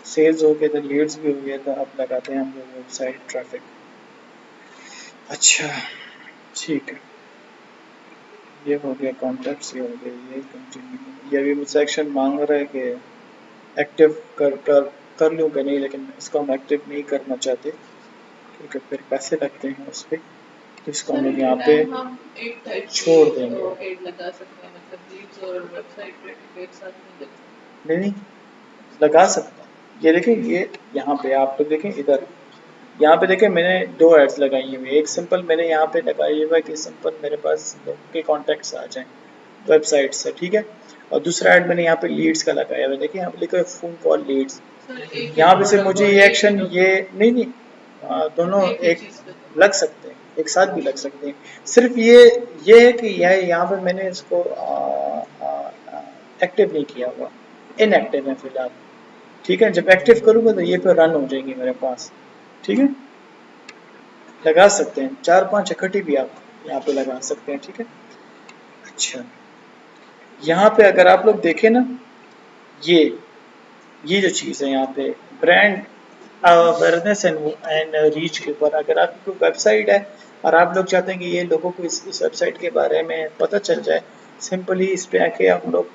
सेल्स हो गया था, लीड्स भी हो गया था, अब लगाते हैं हम लोग वेबसाइट ट्रैफिक। अच्छा, ठीक है, ये हो गया कॉन्टैक्ट्स, ये हो गया, ये कंटिन्यू, ये भी सेक्शन मांग रहा है कि एक्टिव कर लूँ कि नहीं, लेकिन इसको हम एक्टिव नहीं करना चाहते क्योंकि फिर पैसे लगते हैं उस पर, तो इसको हम लोग यहाँ पे छोड़ देंगे। नहीं नहीं, लगा सकता हूँ। ये देखें, ये यहाँ पे आप लोग देखें इधर, यहाँ पे देखें मैंने दो एड्स लगाई हुई है। एक सिंपल मैंने यहाँ पे लगाई हुआ है कि सिंपल मेरे पास लोगों के कॉन्टैक्ट्स आ जाएं वेबसाइट से, ठीक है। और दूसरा ऐड मैंने यहाँ पे लीड्स का लगाया हुआ है, देखिए यहाँ पे लिखा है फ़ोन कॉल लीड्स। यहाँ पे से मुझे ये एक्शन, ये नहीं नहीं, दोनों एक लग सकते हैं, एक साथ भी लग सकते हैं। सिर्फ ये है कि यह यहाँ पे मैंने इसको एक्टिव नहीं किया हुआ, इनएक्टिव है फिलहाल, ठीक है। जब एक्टिव करूँगा तो ये फिर रन हो जाएंगे मेरे पास, ठीक है। लगा सकते हैं, 4-5 इकट्ठी भी आप यहाँ पे लगा सकते हैं, ठीक है। अच्छा, यहाँ पे अगर आप लोग देखें ना, ये ये जो चीज़ है यहाँ पे ब्रांड अवेयरनेस एंड रीच के ऊपर, अगर आपकी कोई वेबसाइट है और आप लोग चाहते हैं कि ये लोगों को इस वेबसाइट के बारे में पता चल जाए, सिंपली इस पे आके हम लोग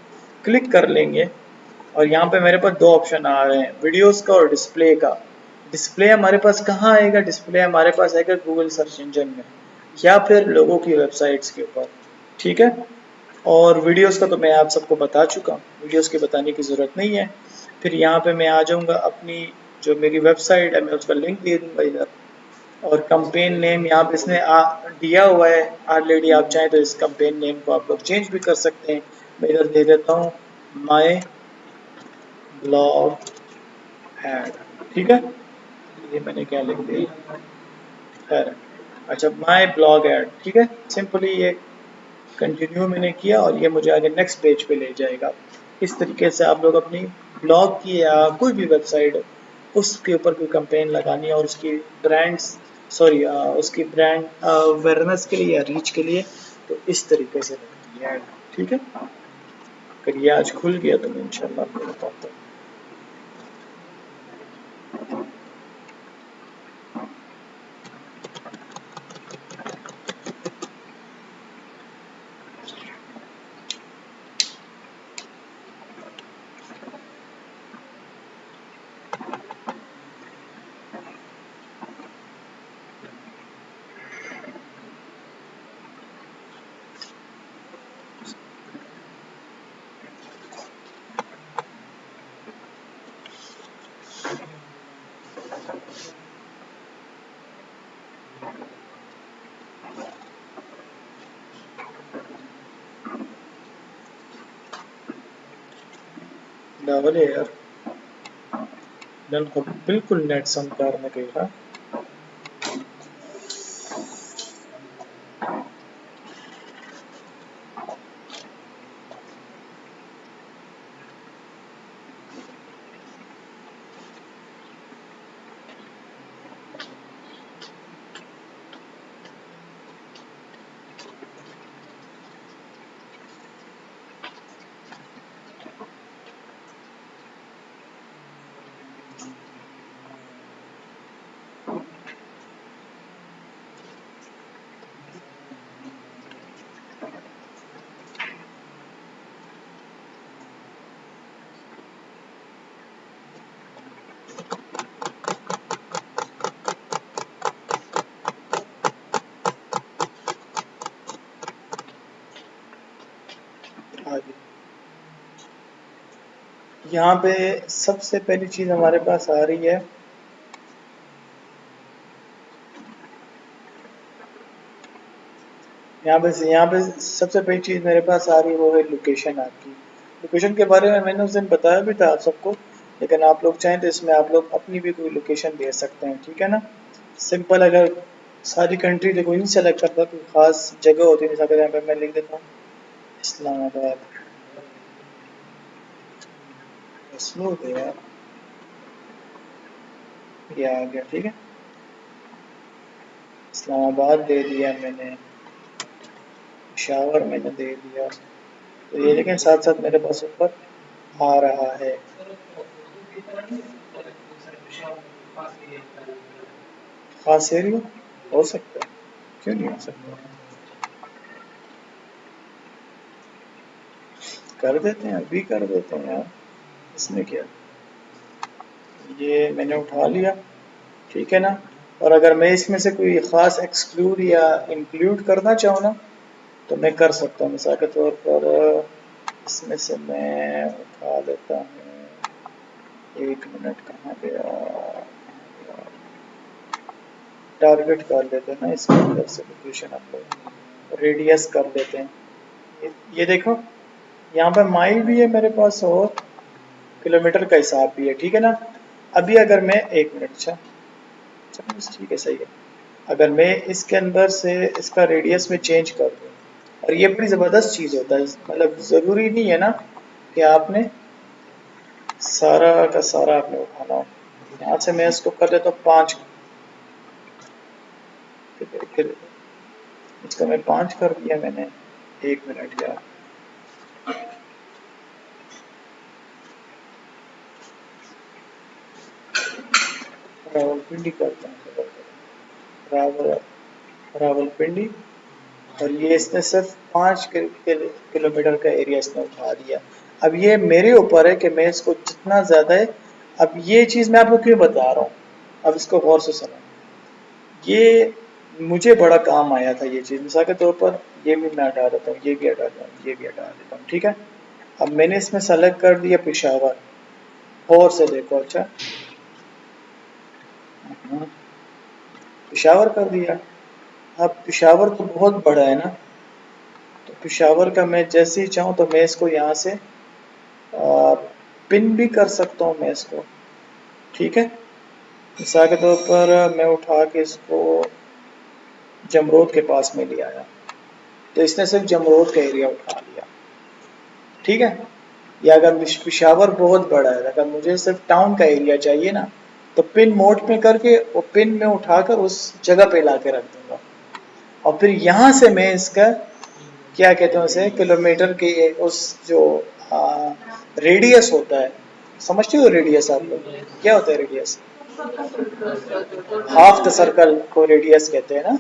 क्लिक कर लेंगे और यहाँ पे मेरे पास दो ऑप्शन आ रहे हैं, वीडियोस का और डिस्प्ले का। डिस्प्ले हमारे पास कहाँ आएगा? डिस्प्ले हमारे पास आएगा गूगल सर्च इंजन में या फिर लोगों की वेबसाइट्स के ऊपर, ठीक है। और वीडियोस का तो मैं आप सबको बता चुका हूँ, वीडियोस की बताने की ज़रूरत नहीं है। फिर यहाँ पे मैं आ जाऊँगा, अपनी जो मेरी वेबसाइट है मैं उसका लिंक दे दूँगा इधर, और कंपेन नेम यहाँ पे इसने दिया हुआ है ऑलरेडी। आप चाहें तो इस कंपेन नेम को आप लोग चेंज भी कर सकते हैं। मैं इधर दे देता हूँ माई ब्लॉग एड, ठीक है। ये मैंने क्या लिख दिया, खैर। अच्छा, माई ब्लॉग एड, ठीक है। सिंपली ये कंटिन्यू मैंने किया और ये मुझे आगे नेक्स्ट पेज पे ले जाएगा। इस तरीके से आप लोग अपनी ब्लॉग की या कोई भी वेबसाइट उसके ऊपर कोई कैंपेन लगानी है और उसकी उसकी ब्रांड अवेयरनेस के लिए या रीच के लिए, तो इस तरीके से लगती है। ठीक है, अगर ये आज खुल गया तो मैं इंशाल्लाह आपको बताता हूँ। डावल है यार, बिल्कुल नेट संकार में गया। आगे यहाँ पे सबसे पहली चीज हमारे पास आ रही है, यहाँ पे सबसे पहली चीज मेरे पास आ रही है, वो है लोकेशन आपकी। लोकेशन के बारे में मैंने उस दिन बताया भी था आप सबको, लेकिन आप लोग चाहें तो इसमें आप लोग अपनी भी कोई लोकेशन दे सकते हैं। ठीक है ना, सिंपल। अगर सारी कंट्री देखो नहीं सेलेक्ट करता, कोई खास जगह होती है, जैसा यहाँ पे मैं लिख देता हूँ इस्लामाबाद। स्लो हो गया यार, ये आ गया। ठीक है, इस्लामाबाद दे दिया मैंने, पेशावर मैंने दे दिया, तो ये लेकिन साथ साथ मेरे पास ऊपर आ रहा है। खास एरिया हो सकता है, क्यों नहीं हो सकता, कर देते हैं, अभी कर देते हैं यार, इसमें क्या। ये मैंने उठा लिया, ठीक है ना। और अगर मैं इसमें से कोई ख़ास एक्सक्लूड या इंक्लूड करना चाहूँ ना, तो मैं कर सकता हूँ। मिसाल के तौर पर इसमें से मैं उठा लेता हूँ, 1 मिनट, कहाँ गया, टारगेट कर लेते हैं ना इसके अंदर से लोकेशन, हम लोग रेडियस कर लेते हैं। ये देखो, यहाँ पर माइल भी है मेरे पास और किलोमीटर का हिसाब भी है। ठीक है ना, अभी अगर मैं 1 मिनट, अच्छा चलो ठीक है, सही है। अगर मैं इसके अंदर से इसका रेडियस में चेंज कर दूँ, और ये बड़ी ज़बरदस्त चीज़ होता है, मतलब ज़रूरी नहीं है ना कि आपने सारा का सारा आपने उठाना हो। यहाँ से मैं इसको कर लेता हूँ 5, इसका मैं 5 कर दिया मैंने। 1 मिनट यार, रावलपिंडी करते हैं, रावल रावलपिंडी। और ये इसने सिर्फ 5 किलोमीटर का एरिया इसने उठा दिया। अब ये मेरे ऊपर है कि मैं इसको जितना ज़्यादा है। अब ये चीज़ मैं आपको क्यों बता रहा हूँ, अब इसको गौर से सुनो। ये मुझे बड़ा काम आया था ये चीज़। मिसाल के तौर पर ये भी मैं हटा देता हूँ, ये भी हटा देता हूँ, ये भी हटा देता हूँ। ठीक है, अब मैंने इसमें सेलेक्ट कर दिया पेशावर, और से देखो, अच्छा पेशावर कर दिया। अब पेशावर तो बहुत बड़ा है ना, तो पेशावर का मैं जैसे ही चाहूँ तो मैं इसको यहाँ से पिन भी कर सकता हूँ मैं इसको। ठीक है, मिसाल के तौर पर मैं उठा के इसको जमरोद के पास में ले आया, तो इसने सिर्फ जमरोद का एरिया उठा लिया। ठीक है, या अगर पिशावर बहुत बड़ा है, अगर मुझे सिर्फ टाउन का एरिया चाहिए ना, तो पिन मोड में करके वो पिन में उठाकर उस जगह पे ला के रख दूंगा, और फिर यहाँ से मैं इसका क्या कहते हैं उसे, किलोमीटर के उस जो रेडियस होता है, समझते हो रेडियस आप लोग, क्या होता है रेडियस? हाफ द सर्कल को रेडियस कहते हैं ना,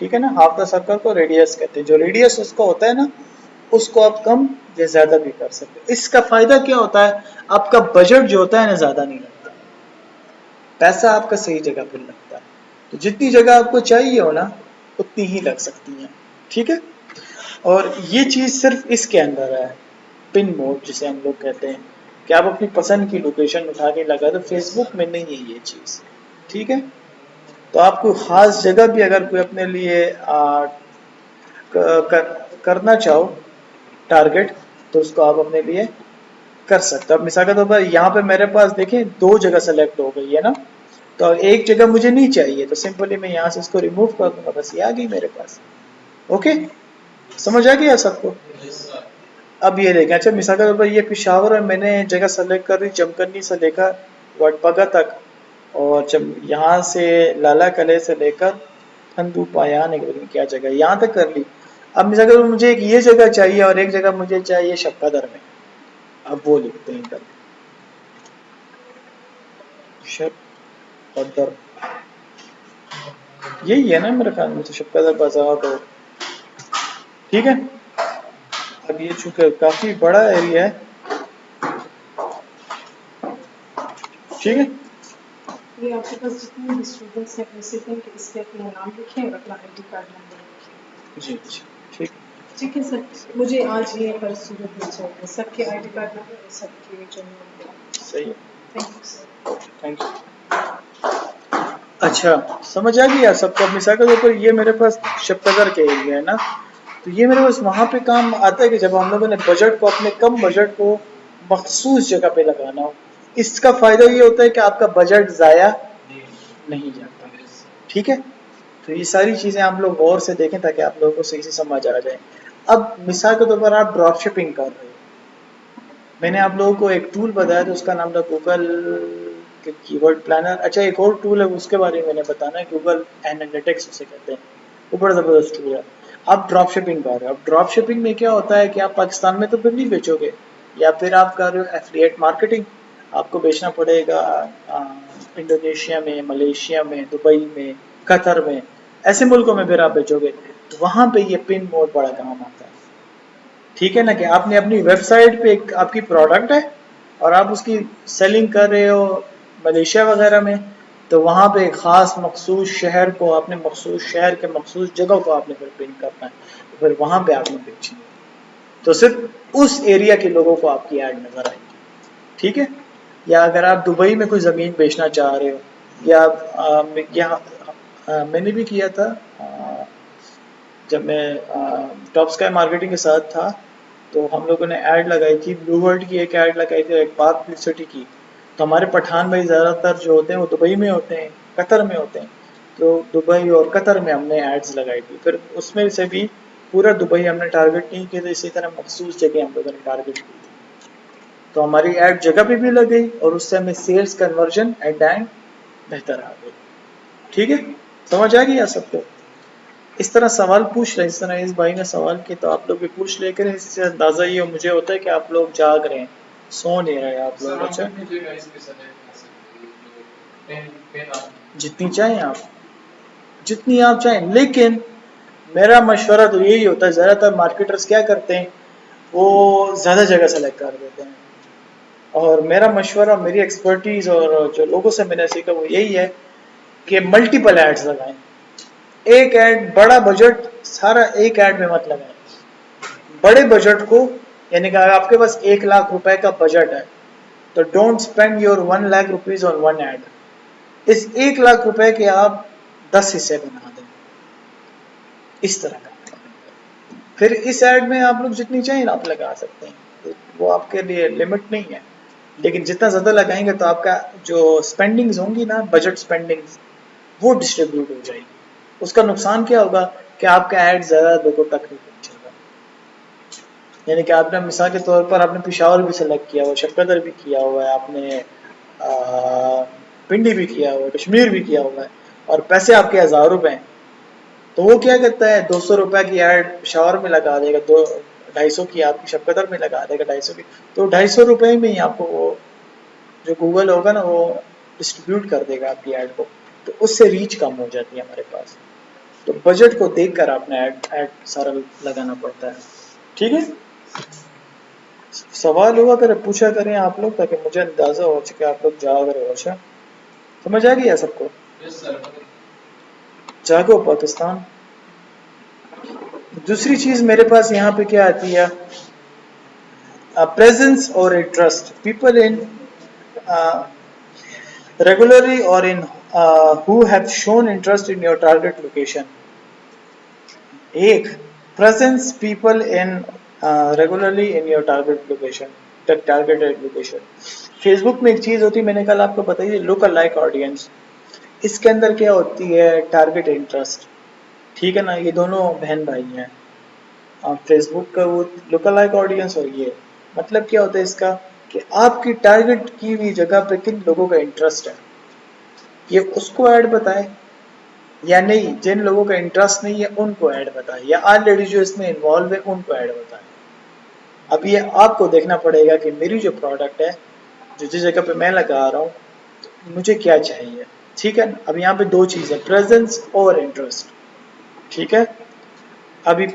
ठीक है ना, हाफ द सर्कल को रेडियस कहते हैं। जो रेडियस उसका होता है ना, उसको आप कम या ज्यादा भी कर सकते हो। इसका फायदा क्या होता है, आपका बजट जो होता है ना ज्यादा नहीं लगता, पैसा आपका सही जगह पर लगता है। तो जितनी जगह आपको चाहिए हो ना, उतनी ही लग सकती है, ठीक है। और ये चीज सिर्फ इसके अंदर है, पिन मोड जिसे हम लोग कहते हैं, कि आप अपनी पसंद की लोकेशन उठा के लगा दो। फेसबुक में नहीं है ये चीज, ठीक है। तो आपको खास जगह भी अगर कोई अपने लिए करना चाहो टारगेट, तो उसको आप अपने लिए कर सकते हो। अब मिसाल के तौर पर यहाँ पे मेरे पास देखें 2 जगह सेलेक्ट हो गई है ना, तो एक जगह मुझे नहीं चाहिए, तो सिंपली मैं यहाँ से इसको रिमूव कर दूंगा, बस ये आ गई मेरे पास। ओके, समझ आ गया सबको? अब ये देखें, अच्छा मिसाल के तौर पर ये पिशावर है, मैंने जगह सेलेक्ट कर दी जमकनी से लेकर वटपगा तक, और जब यहाँ से लाला कले से लेकर फंदू पाया नहीं, क्या जगह यहाँ तक कर ली। अब मिसाल के तौर पर मुझे एक ये जगह चाहिए और एक जगह मुझे चाहिए शक्कदर में, अब वो लिखते हैं इधर, शक्कदर, यही है ना मेरे ख्याल में, तो शक्कदर बाजार तो ठीक है। अब ये चूंकि काफी बड़ा एरिया है, ठीक है। ये आपके पास जितने भी स्टूडेंट्स हैं रेसिडेंट, इस पे अपना नाम लिखें और अपना आईडी कार्ड नंबर लिखें। जी ठीक ठीक है सर, मुझे आज ये कल सूरत में चाहिए सबके आईडी कार्ड नंबर और सबके जो नाम। सही है, thank you sir. Thank you. अच्छा, समझ आ गया सबको। मिसाल के तौर पर ये मेरे पास शक्कदर के एरिया है ना, तो ये मेरे पास वहां पे काम आता है कि जब हम लोगों ने बजट को, अपने कम बजट को मखसूस जगह पे लगाना हो। इसका फायदा ये होता है कि आपका बजट जाया नहीं जाता, ठीक है। तो ये सारी चीजें हम लोग गौर से देखें ताकि आप लोगों को सही से समझ आ जाए। अब मिसाल के तौर पर आप ड्रॉप शिपिंग कर रहे हो, मैंने आप लोगों को एक टूल बताया था, उसका नाम था गूगल कीवर्ड प्लानर। अच्छा, एक और टूल है उसके बारे में मैंने बताना है, गूगल एनालिटिक्स उसे कहते हैं, वो बड़ा जबरदस्त टूल है। आप ड्रॉप शिपिंग कर रहे हो, अब ड्रॉप शिपिंग में क्या होता है कि आप पाकिस्तान में तो फिर नहीं बेचोगे, या फिर आप कर रहे हो एफिलिएट मार्केटिंग, आपको बेचना पड़ेगा इंडोनेशिया में, मलेशिया में, दुबई में, कतर में, ऐसे मुल्कों में फिर आप बेचोगे, तो वहां पे ये पिन मोड बड़ा काम आता है, ठीक है ना। कि आपने अपनी वेबसाइट पे एक आपकी प्रोडक्ट है और आप उसकी सेलिंग कर रहे हो मलेशिया वगैरह में, तो वहां पे एक खास मखसूस शहर को, आपने मखसूस शहर के मखसूस जगह को आपने फिर पिन करना है, तो फिर वहां पे आपने बेचनी है, तो सिर्फ उस एरिया के लोगों को आपकी ऐड नजर आएगी, ठीक है। या अगर आप दुबई में कोई ज़मीन बेचना चाह रहे हो, या मैंने भी किया था, जब मैं टॉप स्काई मार्केटिंग के साथ था, तो हम लोगों ने ऐड लगाई थी, ब्लू वर्ल्ड की एक ऐड लगाई थी, एक पार्क सिटी की। तो हमारे पठान भाई ज़्यादातर जो होते हैं वो दुबई में होते हैं, कतर में होते हैं, तो दुबई और कतर में हमने एड्स लगाई थी। फिर उसमें से भी पूरा दुबई हमने टारगेट नहीं किया, तो इसी तरह मखसूस जगह हम लोगों ने टारगेट की थी, तो हमारी ऐड जगह पे भी लग गई और उससे हमें sales conversion at the end बेहतर आ गई, ठीक है। समझ आ गया सबको? इस तरह सवाल पूछ रहे, इस तरह इस भाई ने सवाल किया, तो आप लोग भी पूछ लेकर, इससे अंदाजा ये मुझे होता है कि आप लोग जाग रहे हैं, सो नहीं रहे आप लोग। अच्छा, जितनी चाहें आप, जितनी आप चाहें, लेकिन मेरा मशवरा तो यही होता है, ज़्यादातर मार्केटर्स क्या करते हैं, वो ज़्यादा जगह सेलेक्ट कर देते हैं, और मेरा मशवरा, मेरी एक्सपर्टीज और जो लोगों से मैंने सीखा वो यही है कि मल्टीपल एड्स लगाएं। एक ऐड, बड़ा बजट सारा एक ऐड में मत लगाएं, बड़े बजट को, यानी कि अगर आपके पास 1 लाख रुपए का बजट है, तो don't spend your 1 lakh rupees on one add. इस 1 लाख रुपए के आप 10 हिस्से बना दें, इस तरह का। फिर इस ऐड में आप लोग जितनी चाहिए आप लगा सकते हैं, वो आपके लिए लिमिट नहीं है, लेकिन जितना ज़्यादा लगाएंगे तो आपका जो स्पेंडिंग्स होंगी ना, बजट स्पेंडिंग्स, वो डिस्ट्रीब्यूट हो जाएगी। उसका नुकसान क्या होगा कि आपका ऐड ज़्यादा लोगों तक नहीं पहुंचेगा, यानी कि आपने मिसाल के तौर पर आपने पिशावर भी सेलेक्ट किया हुआ, शक्कर भी किया हुआ है, आपने पिंडी भी किया हुआ है, कश्मीर भी किया हुआ है, और पैसे आपके 1000 रुपए हैं, तो वो क्या करता है 200 रुपए की ऐड पिशावर में लगा देगा, 250 की आपकी शक्कर में लगा देगा, 250 की, तो 250 रुपए में ही आपको वो जो गूगल होगा ना वो डिस्ट्रीब्यूट कर देगा आपकी ऐड को, तो उससे रीच कम हो जाती है हमारे पास। तो बजट को देखकर आपने ऐड ऐड सारा लगाना पड़ता है। ठीक है, सवाल हुआ करे पूछा करें आप लोग, ताकि मुझे अंदाजा हो सके आप लोग जाग रहे हो। अच्छा, समझ आ गया सबको? Yes sir. जागो पाकिस्तान। दूसरी चीज मेरे पास यहाँ पे क्या आती है, प्रेजेंस और interest, people in regularly or in who have shown interest in your target location। एक, presence people in regularly in your target location, targeted location। Facebook में एक चीज होती है, मैंने कल आपको बताई, लोकल लाइक ऑडियंस। इसके अंदर क्या होती है, टारगेट इंटरेस्ट। ठीक है ना, ये दोनों बहन भाई हैं। फेसबुक का वो लोकल लाइक ऑडियंस, और ये मतलब क्या होता है इसका, कि आपकी टारगेट की हुई जगह पे किन लोगों का इंटरेस्ट है, ये उसको ऐड बताए या नहीं, जिन लोगों का इंटरेस्ट नहीं है उनको ऐड बताए, या ऑलरेडी जो इसमें इन्वॉल्व है उनको ऐड बताए। अब ये आपको देखना पड़ेगा कि मेरी जो प्रोडक्ट है, जो जिस जगह पे मैं लगा रहा हूँ, मुझे क्या चाहिए। ठीक है, अब यहाँ पे दो चीज़ है, प्रेजेंस और इंटरेस्ट। ठीक है, अभी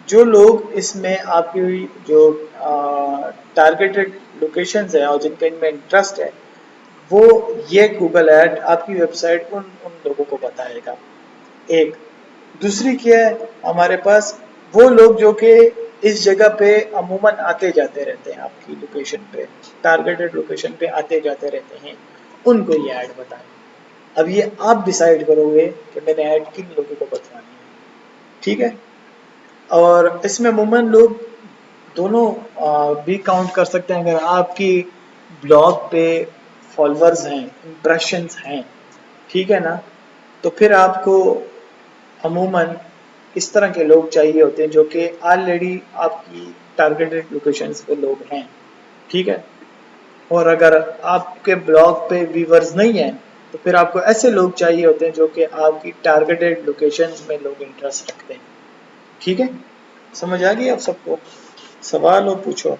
जो लोग इसमें आपकी जो टारगेटेड लोकेशंस है और जिनका इनमें इंटरेस्ट है, वो ये गूगल ऐड आपकी वेबसाइट उन उन लोगों को बताएगा। एक, दूसरी क्या है हमारे पास, वो लोग जो कि इस जगह पे अमूमन आते जाते रहते हैं, आपकी लोकेशन पे, टारगेटेड लोकेशन पे आते जाते रहते हैं, उनको ये ऐड बताएं। अब ये आप डिसाइड करोगे कि मैंने ऐड किन लोगों को बतानी है। ठीक है, और इसमें अमूमन लोग दोनों भी काउंट कर सकते हैं। अगर आपकी ब्लॉग पे फॉलोअर्स हैं, इम्प्रेशंस हैं, ठीक है ना, तो फिर आपको अमूमन इस तरह के लोग चाहिए होते हैं जो कि ऑलरेडी आपकी टारगेटेड लोकेशंस पे लोग हैं। ठीक है, और अगर आपके ब्लॉग पे व्यूवर्स नहीं हैं, तो फिर आपको ऐसे लोग चाहिए होते हैं जो कि आपकी टारगेटेड लोकेशंस में लोग इंटरेस्ट रखते हैं। ठीक है, समझ आ गई आप सबको? सवाल हो पूछो।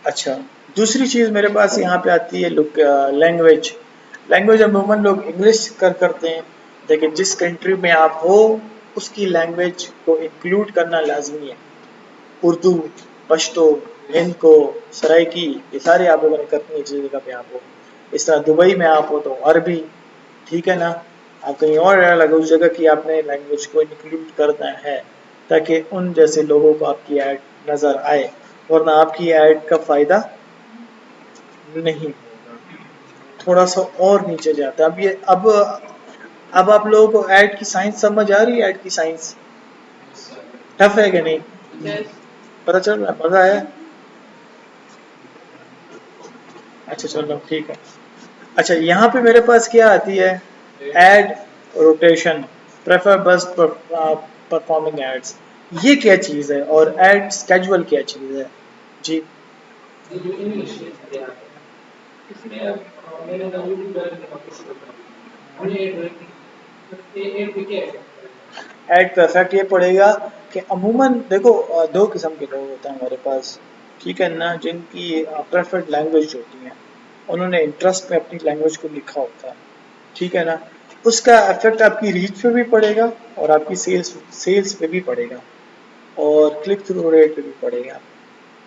अच्छा, दूसरी चीज़ मेरे पास यहाँ पे आती है लैंग्वेज। लैंग्वेज अमूमन लोग इंग्लिश करते हैं, लेकिन जिस कंट्री में आप हो उसकी लैंग्वेज को इंक्लूड करना लाजमी है। उर्दू, पश्तो, हिंद को, सराइकी, ये सारे आप लोगों ने करनी है जिस जगह पे आप हो। इस तरह दुबई में आप हो तो अरबी। ठीक है ना, आप कहीं और अलग उस जगह की आपने लैंग्वेज को इंक्लूड करना है, ताकि उन जैसे लोगों को आपकी ऐड नज़र आए, वरना आपकी ऐड का फ़ायदा नहीं होगा। थोड़ा सा और नीचे जाता है। अब ये अब आप लोगों को ऐड की साइंस समझ आ रही है? ऐड की साइंस यस सर। टफ है कि नहीं? यस। पता चल रहा है? मजा आया? अच्छा चलो ठीक है। अच्छा, यहाँ पे मेरे पास क्या आती है, ad rotation, prefer best performing ads. ये क्या चीज़ है, और एड स्केजुअल क्या चीज़ है जी? ये जो इंग्लिश है यार, इसमें मैंने ना यूट्यूब पर कोशिश करता हूँ, हमने एक क्या है। ऐड का इफेक्ट ये पड़ेगा कि अमूमन देखो, दो किस्म के लोग होते हैं हमारे पास। ठीक है ना, जिनकी प्रेफर्ड लैंग्वेज होती है, उन्होंने इंटरेस्ट में अपनी लैंग्वेज को लिखा होता है। ठीक है ना, उसका इफेक्ट आपकी रीच पे भी पड़ेगा और आपकी सेल्स पे भी पड़ेगा और क्लिक थ्रू रेट पे भी पड़ेगा।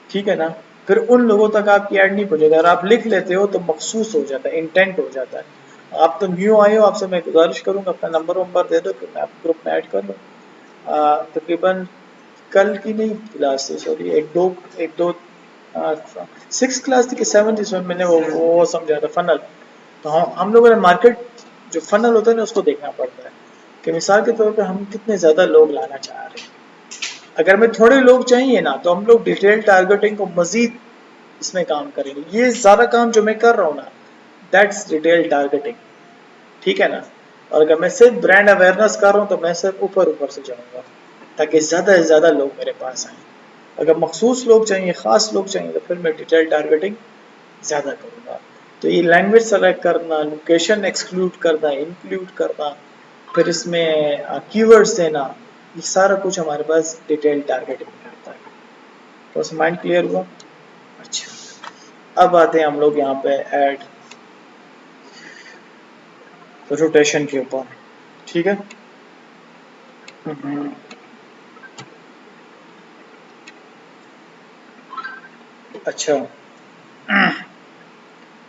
ठीक है ना, फिर उन लोगों तक आपकी ऐड नहीं पहुंचेगा। अगर आप लिख लेते हो तो मखसूस हो जाता है, इंटेंट हो जाता है। आप तो न्यू आए हो, आपसे मैं गुजारिश करूंगा अपना नंबर वंबर दे दो कि मैं आपको ग्रुप में ऐड कर लूँ। तकरीबन कल की नहीं क्लास थी, सॉरी, एक दो 6 क्लास थी कि 7, जिसमें मैंने वो समझा था फनल। तो हम लोगों ने मार्केट जो फनल होता है ना उसको देखना पड़ता है, कि मिसाल के तौर पर हम कितने ज़्यादा लोग लाना चाह रहे हैं। अगर हमें थोड़े लोग चाहिए ना, तो हम लोग डिटेल टारगेटिंग को मजीद इसमें काम करेंगे। ये सारा काम जो मैं कर रहा हूँ ना, दैट्स डिटेल टारगेटिंग। ठीक है ना, और अगर मैं सिर्फ ब्रांड अवेयरनेस कर रहा हूँ तो मैं सिर्फ ऊपर ऊपर से जाऊँगा। ताकि ज़्यादा से ज़्यादा लोग मेरे पास आएँ। अगर मखसूस लोग चाहिए, ख़ास लोग चाहिए, तो फिर मैं डिटेल टारगेटिंग ज़्यादा करूँगा। तो ये लैंग्वेज सेलेक्ट करना, लोकेशन एक्सक्लूड करना, इंक्लूड करना, फिर इसमें कीवर्ड्स देना, ये सारा कुछ हमारे पास डिटेल टारगेटिंग में आता है। तो उस माइंड क्लियर हुआ? अच्छा, अब आते हैं हम लोग यहाँ पे ऐड रोटेशन के ऊपर। ठीक है। हम्म, अच्छा,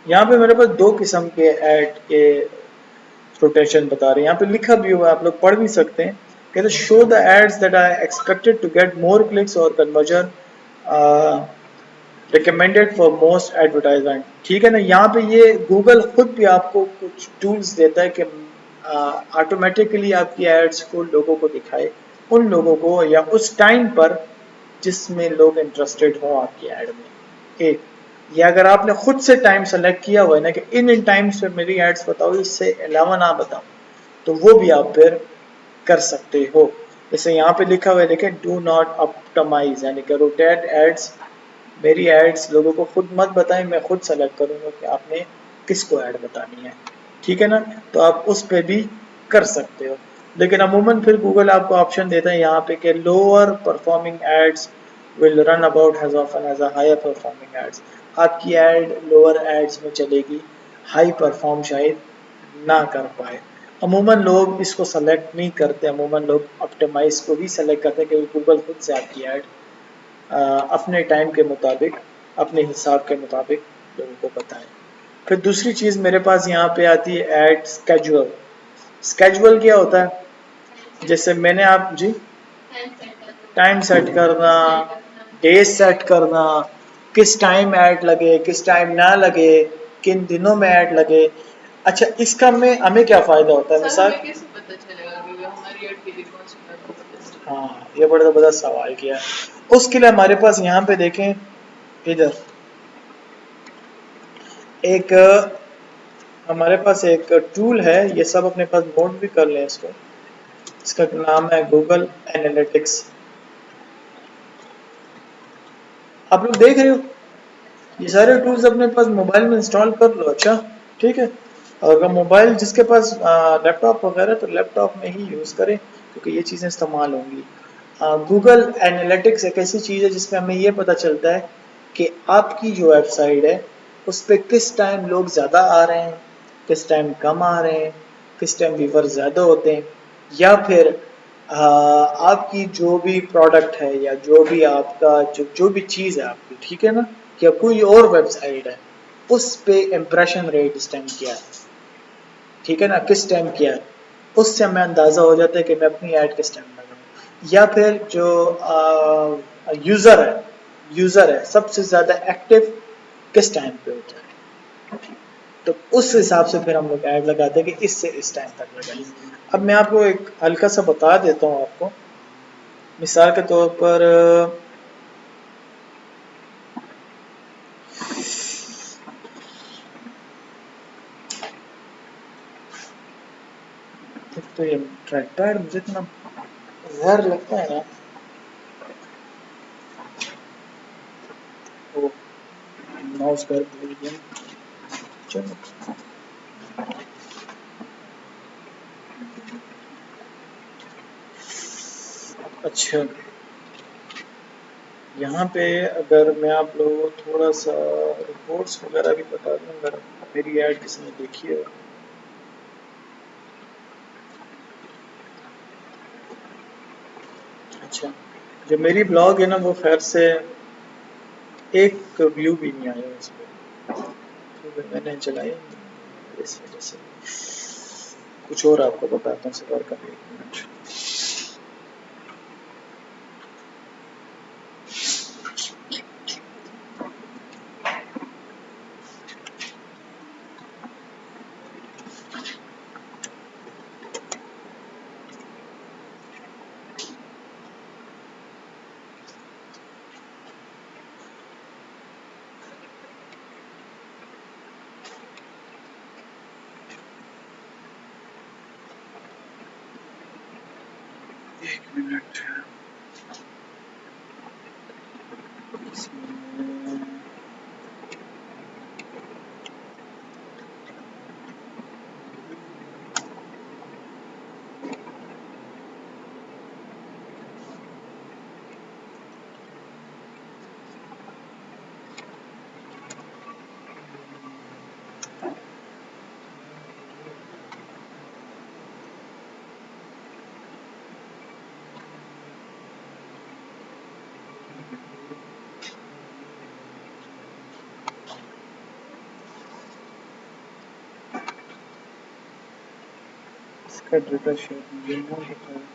यहाँ पे मेरे पास दो किस्म के ऐड के रोटेशन बता रहे हैं। यहाँ पे लिखा भी हुआ है, आप लोग पढ़ भी सकते हैं। कहते show the ads that are expected to get more clicks और conversion recommended for most advertisement. ठीक है ना। यहाँ पे ये गूगल खुद भी आपको कुछ टूल्स देता है कि ऑटोमेटिकली आपकी एड्स को लोगों को दिखाए, उन लोगों को या उस टाइम पर जिसमें लोग इंटरेस्टेड हों आपकी ऐड में। एक, या अगर आपने खुद से टाइम सेलेक्ट किया हुआ है ना कि इन टाइम्स पे मेरी एड्स बताओ, इससे अलावा ना बताओ, तो वो भी आप फिर कर सकते हो। जैसे यहाँ पे लिखा हुआ है देखें, डू नॉट ऑप्टिमाइज, यानी कि रोटेट एड्स, मेरी एड्स लोगों को खुद मत बताएं, मैं खुद सेलेक्ट करूंगा कि आपने किसको ऐड बतानी है। ठीक है ना। तो आप उस पे भी कर सकते हो। लेकिन अमूमन फिर गूगल आपको ऑप्शन देता है यहाँ पे कि lower performing ads will run about as often as a higher performing ads. आपकी एड लोअर एड्स में चलेगी, हाई परफॉर्म शायद ना कर पाए। अमूमन लोग इसको सेलेक्ट नहीं करते, अमूमन लोग ऑप्टिमाइज को ही सेलेक्ट करते हैं क्योंकि गूगल खुद से आपकी ऐड अपने टाइम के मुताबिक, अपने हिसाब के मुताबिक लोगों को बताएं। फिर दूसरी चीज़ मेरे पास यहाँ पे आती है ऐड स्केजुअल। स्केजुअल क्या होता है? जैसे मैंने आप जी टाइम सेट करना, डेज सेट करना, किस टाइम ऐड लगे, किस टाइम ना लगे, किन दिनों में ऐड लगे। अच्छा, इसका में हमें क्या फ़ायदा होता है? मिसाल, कैसे पता चलेगा कि हमारी एड के लिए कौन सी बात को पता चलेगा? हाँ, ये बड़ा ज़बरदस्त सवाल किया है। उसके लिए हमारे पास यहाँ पे देखें, इधर एक हमारे पास एक टूल है, ये सब अपने पास नोट भी कर लें इसको। इसका नाम है गूगल एनालिटिक्स। आप लोग देख रहे हो, ये सारे टूल्स अपने पास मोबाइल में इंस्टॉल कर लो। अच्छा, ठीक है। और अगर मोबाइल जिसके पास लैपटॉप वगैरह, तो लैपटॉप में ही यूज़ करें क्योंकि ये चीज़ें इस्तेमाल होंगी। गूगल एनालिटिक्स एक ऐसी चीज़ है जिसमें हमें ये पता चलता है कि आपकी जो वेबसाइट है उस पर किस टाइम लोग ज़्यादा आ रहे हैं, किस टाइम कम आ रहे हैं, किस टाइम व्यूवर ज़्यादा होते हैं, या फिर आपकी जो भी प्रोडक्ट है या जो भी आपका जो भी चीज़ है आपकी, ठीक है ना, या कोई और वेबसाइट है, उस पे इम्प्रेशन रेट इस टाइम क्या है, ठीक है ना, किस टाइम क्या है, उससे हमें अंदाज़ा हो जाता है कि मैं अपनी ऐड किस टाइम लगाऊँ। या फिर जो यूज़र है सबसे ज़्यादा एक्टिव किस टाइम पे होता है, तो उस हिसाब से फिर हम लोग ऐड लगाते हैं कि इससे इस टाइम तक लगाइए। अब मैं आपको एक हल्का सा बता देता हूँ आपको, मिसाल के तौर पर तो ये ट्रैक पैड मुझे इतना जहर लगता है ना, वो माउस पर भूल गया। चलो, अच्छा, यहाँ पे अगर मैं आप लोगों को थोड़ा सा रिपोर्ट्स वगैरह भी बता दूँ, अगर मेरी ऐड किसी ने देखी है। अच्छा, जो मेरी ब्लॉग है ना, वो खैर से एक व्यू भी नहीं आया उस पर, क्योंकि मैंने चलाई नहीं, इस वजह से। कुछ और आपको बताता हूँ, सबर का एक मिनट। एक मिनट। इसका डेटा शेयर मुझे ना बताया।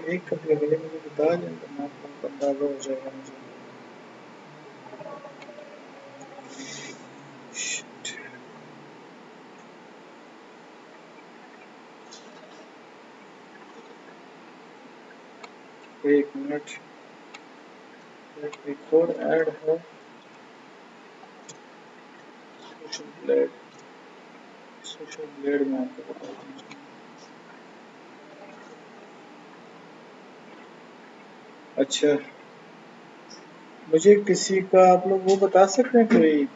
एक कप लगे मुझे बता दें तो मैं आपको अंदाजा हो जाएगा मुझे। Shit. एक मिनट, एक और ऐड है सोशल ब्लेड। सोशल ब्लेड में आपको बता दूँ। अच्छा, मुझे किसी का आप लोग वो बता सकते हैं कोई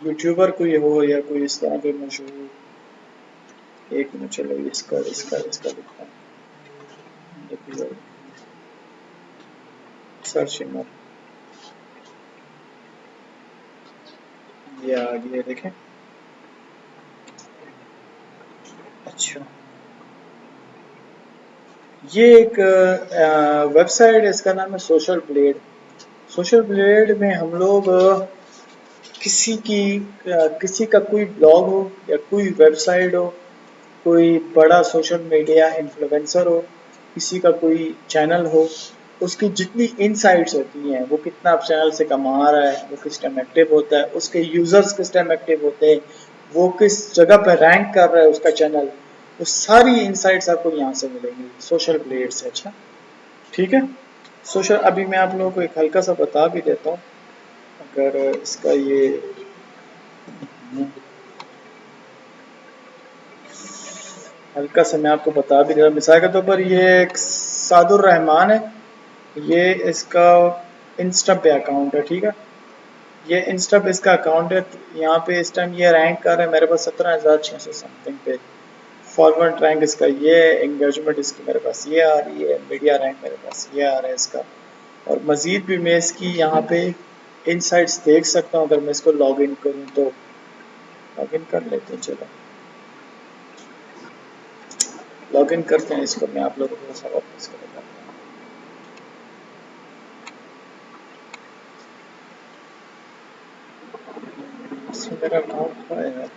यूट्यूबर कोई हो या कोई इस तरह के मशहूर? एक मिनट, चलो इसका इसका इसका लिखता हूँ, सर्च में ये आ गया, देखें। अच्छा, ये एक वेबसाइट है, इसका नाम है सोशल ब्लेड। सोशल ब्लेड में हम लोग किसी का कोई ब्लॉग हो या कोई वेबसाइट हो, कोई बड़ा सोशल मीडिया इन्फ्लुएंसर हो, किसी का कोई चैनल हो, उसकी जितनी इनसाइट्स होती हैं, वो कितना आप चैनल से कमा रहा है, वो किस टाइम एक्टिव होता है, उसके यूजर्स किस टाइम एक्टिव होते हैं, वो किस जगह पर रैंक कर रहा है उसका चैनल, वो सारी इनसाइट्स आपको यहाँ से मिलेंगी सोशल ब्लेड से। अच्छा, ठीक है। सोशल, अभी मैं आप लोगों को एक हल्का सा बता भी देता हूँ, अगर इसका ये हल्का सा मैं आपको बता भी रहा, मिसाल के तौर पर ये एक सादुर रहमान है, ये इसका इंस्टा पे अकाउंट है, ठीक है। ये इंस्टा पे इसका अकाउंट है, यहाँ पे इस टाइम ये रैंक कर रहा है मेरे पास 17,600 समथिंग पे। फॉरवर्ड रैंक इसका ये है, एंगेजमेंट इसकी मेरे पास ये आ रही है, मीडिया रैंक मेरे पास ये आ रहा है इसका। और मजीद भी मैं इसकी यहाँ पे इनसाइट्स देख सकता हूँ, अगर मैं इसको लॉग इन करूँ तो। लॉग इन कर लेते हैं, चलो लॉग इन करते हैं इसको, मैं आप लोगों को थोड़ा सा वापस कर बताता हूँ। इसमें मेरा अकाउंट था यार,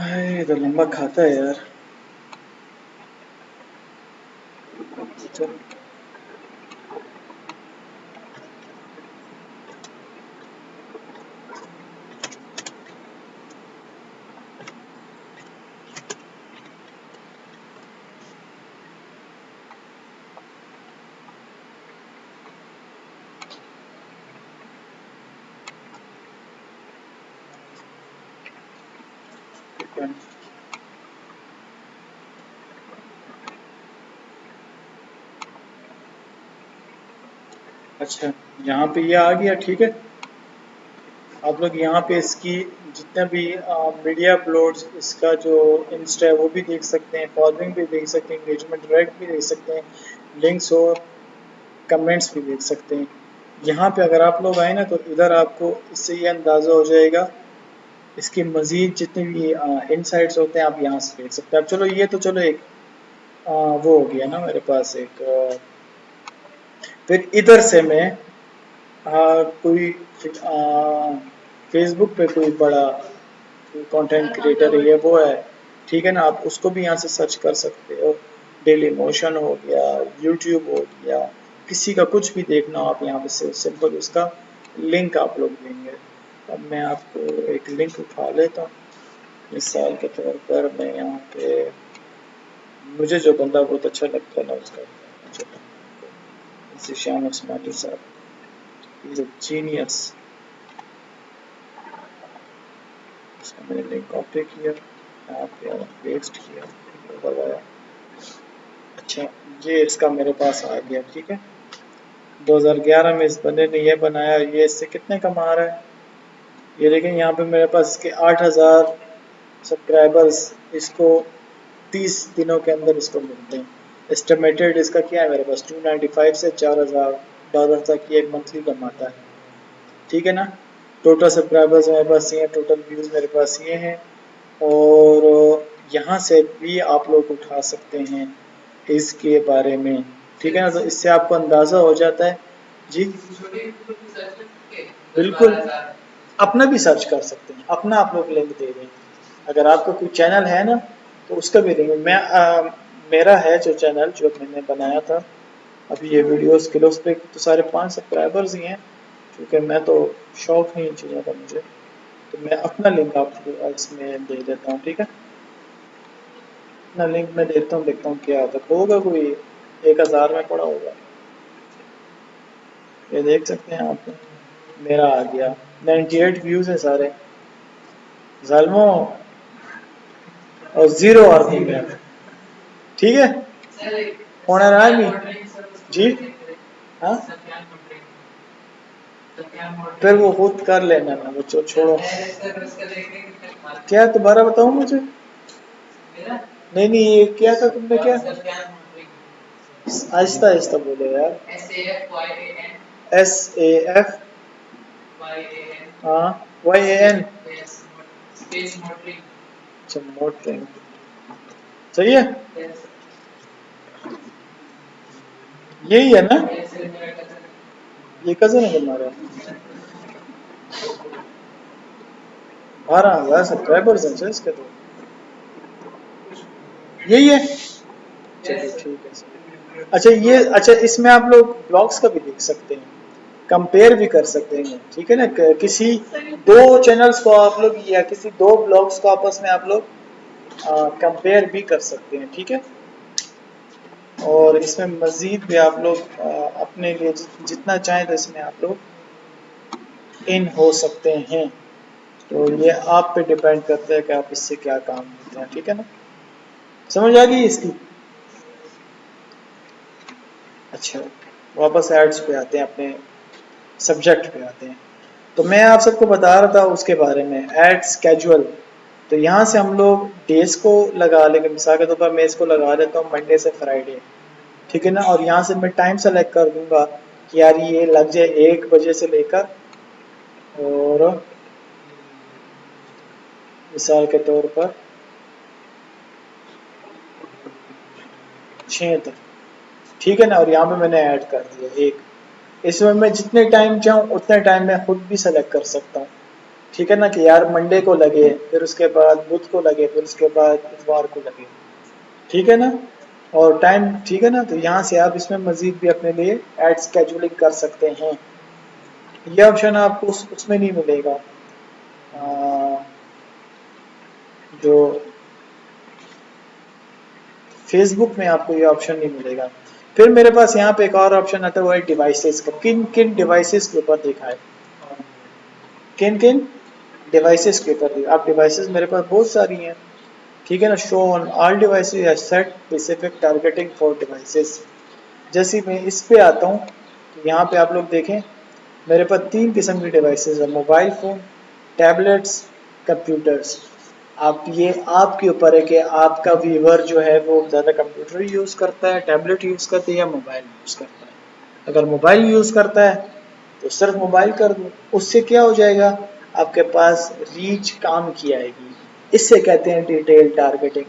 ये तो लंबा खाता है यार। चल अच्छा, यहाँ पे ये आ गया, ठीक है। आप लोग यहाँ पे इसकी जितना भी मीडिया अपलोड्स, इसका जो इंस्टा है वो भी देख सकते हैं, फॉलोइंग भी देख सकते हैं, एंगेजमेंट रेट भी देख सकते हैं, लिंक्स और कमेंट्स भी देख सकते हैं। यहाँ पे अगर आप लोग आए ना, तो इधर आपको इससे ये अंदाज़ा हो जाएगा, इसके मज़ीद जितने भी इनसाइट्स होते हैं आप यहाँ से देख सकते हैं। अब चलो, ये तो चलो एक वो हो गया ना मेरे पास एक। फिर इधर से मैं कोई फेसबुक पे कोई बड़ा कंटेंट क्रिएटर है, वो है, ठीक है ना, आप उसको भी यहाँ से सर्च कर सकते हो। डेली मोशन हो गया, यूट्यूब हो गया, किसी का कुछ भी देखना हो आप यहाँ पे से सिंपल उसका लिंक आप लोग देंगे अब मैं आपको एक लिंक उठा लेता हूँ। मिसाल के तौर पर मैं यहाँ पे मुझे जो बंदा बहुत अच्छा लगता है ना उसका ज़ीशान उस्मानी साहब, इज़ अ जीनियस। इसका मैंने लिंक कॉपी किया, यहाँ पे पेस्ट किया, लगाया। अच्छा, ये इसका मेरे पास आ गया, ठीक है। 2011 में इस बंदे ने ये बनाया, ये इससे कितने कमा रहा है ये देखें। यहाँ पे मेरे पास इसके 8000 सब्सक्राइबर्स इसको 30 दिनों के अंदर इसको मिलते हैं। एस्टिमेटेड इसका क्या है मेरे पास 295 से $4000 तक ये मंथली कमाता है, ठीक है ना। टोटल सब्सक्राइबर्स मेरे पास ये हैं, टोटल व्यूज़ मेरे पास ये हैं, और यहाँ से भी आप लोग उठा सकते हैं इसके बारे में, ठीक है ना। तो इससे आपको अंदाज़ा हो जाता है जी। बिल्कुल, अपना भी सर्च कर सकते हैं, अपना आप लोग लिंक दे दें। अगर आपका कोई चैनल है ना तो उसका भी लिंक मेरा है जो चैनल जो मैंने बनाया था अभी ये वीडियोस के लिए, उस पर तो सारे 5 सब्सक्राइबर्स ही हैं, क्योंकि मैं तो शौक नहीं इन चीज़ों का मुझे, तो मैं अपना लिंक आपको इसमें दे देता हूँ, ठीक है। अपना लिंक मैं देता हूँ, देखता हूँ क्या आता होगा, कोई 1000 में पड़ा होगा। ये देख सकते हैं आप, मेरा आ गया 98 व्यूज़ है सारे जालमो और 0 अर्निंग है, ठीक है। ऑनर आर्मी जी, हाँ फिर वो खुद कर लेना ना, वो छोड़ो। क्या दोबारा बताऊँ मुझे? नहीं नहीं, ये क्या था तुमने, क्या आहिस्ता आहिस्ता बोलो यार। SAF, हाँ YAN, अच्छा मोटरिंग, सही है, यही है ना, ये कज़न है तुम्हारा। 12,000 सब्सक्राइबर्स हैं इसके तो, यही है, चलिए ठीक है। अच्छा ये, अच्छा इसमें आप लोग ब्लॉग्स का भी देख सकते हैं, कंपेयर भी कर सकते हैं, ठीक है ना। किसी दो चैनल्स को आप लोग या किसी दो ब्लॉग्स को आपस में आप लोग कंपेयर भी कर सकते हैं, ठीक है। और इसमें मज़ीद भी आप लोग अपने लिए जितना चाहें तो इसमें आप लोग इन हो सकते हैं। तो ये आप पे डिपेंड करता है कि आप इससे क्या काम करते हैं, ठीक है ना। समझ आ गई इसकी। अच्छा, वापस एड्स पे आते हैं, अपने सब्जेक्ट पे आते हैं। तो मैं आप सबको बता रहा था उसके बारे में, एड्स कैजुअल। तो यहाँ से हम लोग डेज को लगा लेंगे, मिसाल के तौर पर मैं इसको लगा देता हूँ मंडे से फ्राइडे, ठीक है ना। और यहाँ से मैं टाइम सेलेक्ट कर दूंगा कि यार ये लग जाए 1 बजे से लेकर और मिसाल के तौर पर 6 तक, ठीक है ना। और यहाँ पे मैंने ऐड कर दिया 1। इसमें मैं जितने टाइम चाहूँ उतने टाइम मैं खुद भी सेलेक्ट कर सकता हूँ, ठीक है ना। कि यार मंडे को लगे, फिर उसके बाद बुध को लगे, फिर उसके बाद इतवार को लगे, ठीक है ना। और टाइम, ठीक है ना। तो यहाँ से आप इसमें मजीद भी अपने लिए एड स्केजुलिंग कर सकते हैं। ये ऑप्शन आपको उसमें नहीं मिलेगा, जो फेसबुक में आपको ये ऑप्शन नहीं मिलेगा। फिर मेरे पास यहाँ पे एक और ऑप्शन आता है, वो है डिवाइसेस का। किन किन डिवाइसेस के ऊपर दिखा है, किन किन डिवाइसेस के ऊपर। आप डिवाइसेस मेरे पास बहुत सारी हैं, ठीक है ना। शो ऑन ऑल डिवाइसेस या set specific targeting for devices. जैसे मैं इस पे आता हूँ तो यहाँ पे आप लोग देखें मेरे पास 3 किस्म की डिवाइसेस है, मोबाइल फ़ोन, टैबलेट्स, कंप्यूटर्स। आप ये आपके ऊपर है कि आपका व्यूअर जो है वो ज़्यादा कंप्यूटर यूज़ करता है, टैबलेट यूज़ करता है या मोबाइल यूज़ करता है। अगर मोबाइल यूज़ करता है तो सिर्फ मोबाइल कर दो, उससे क्या हो जाएगा, आपके पास रीच काम की आएगी। इससे कहते हैं डिटेल टारगेटिंग,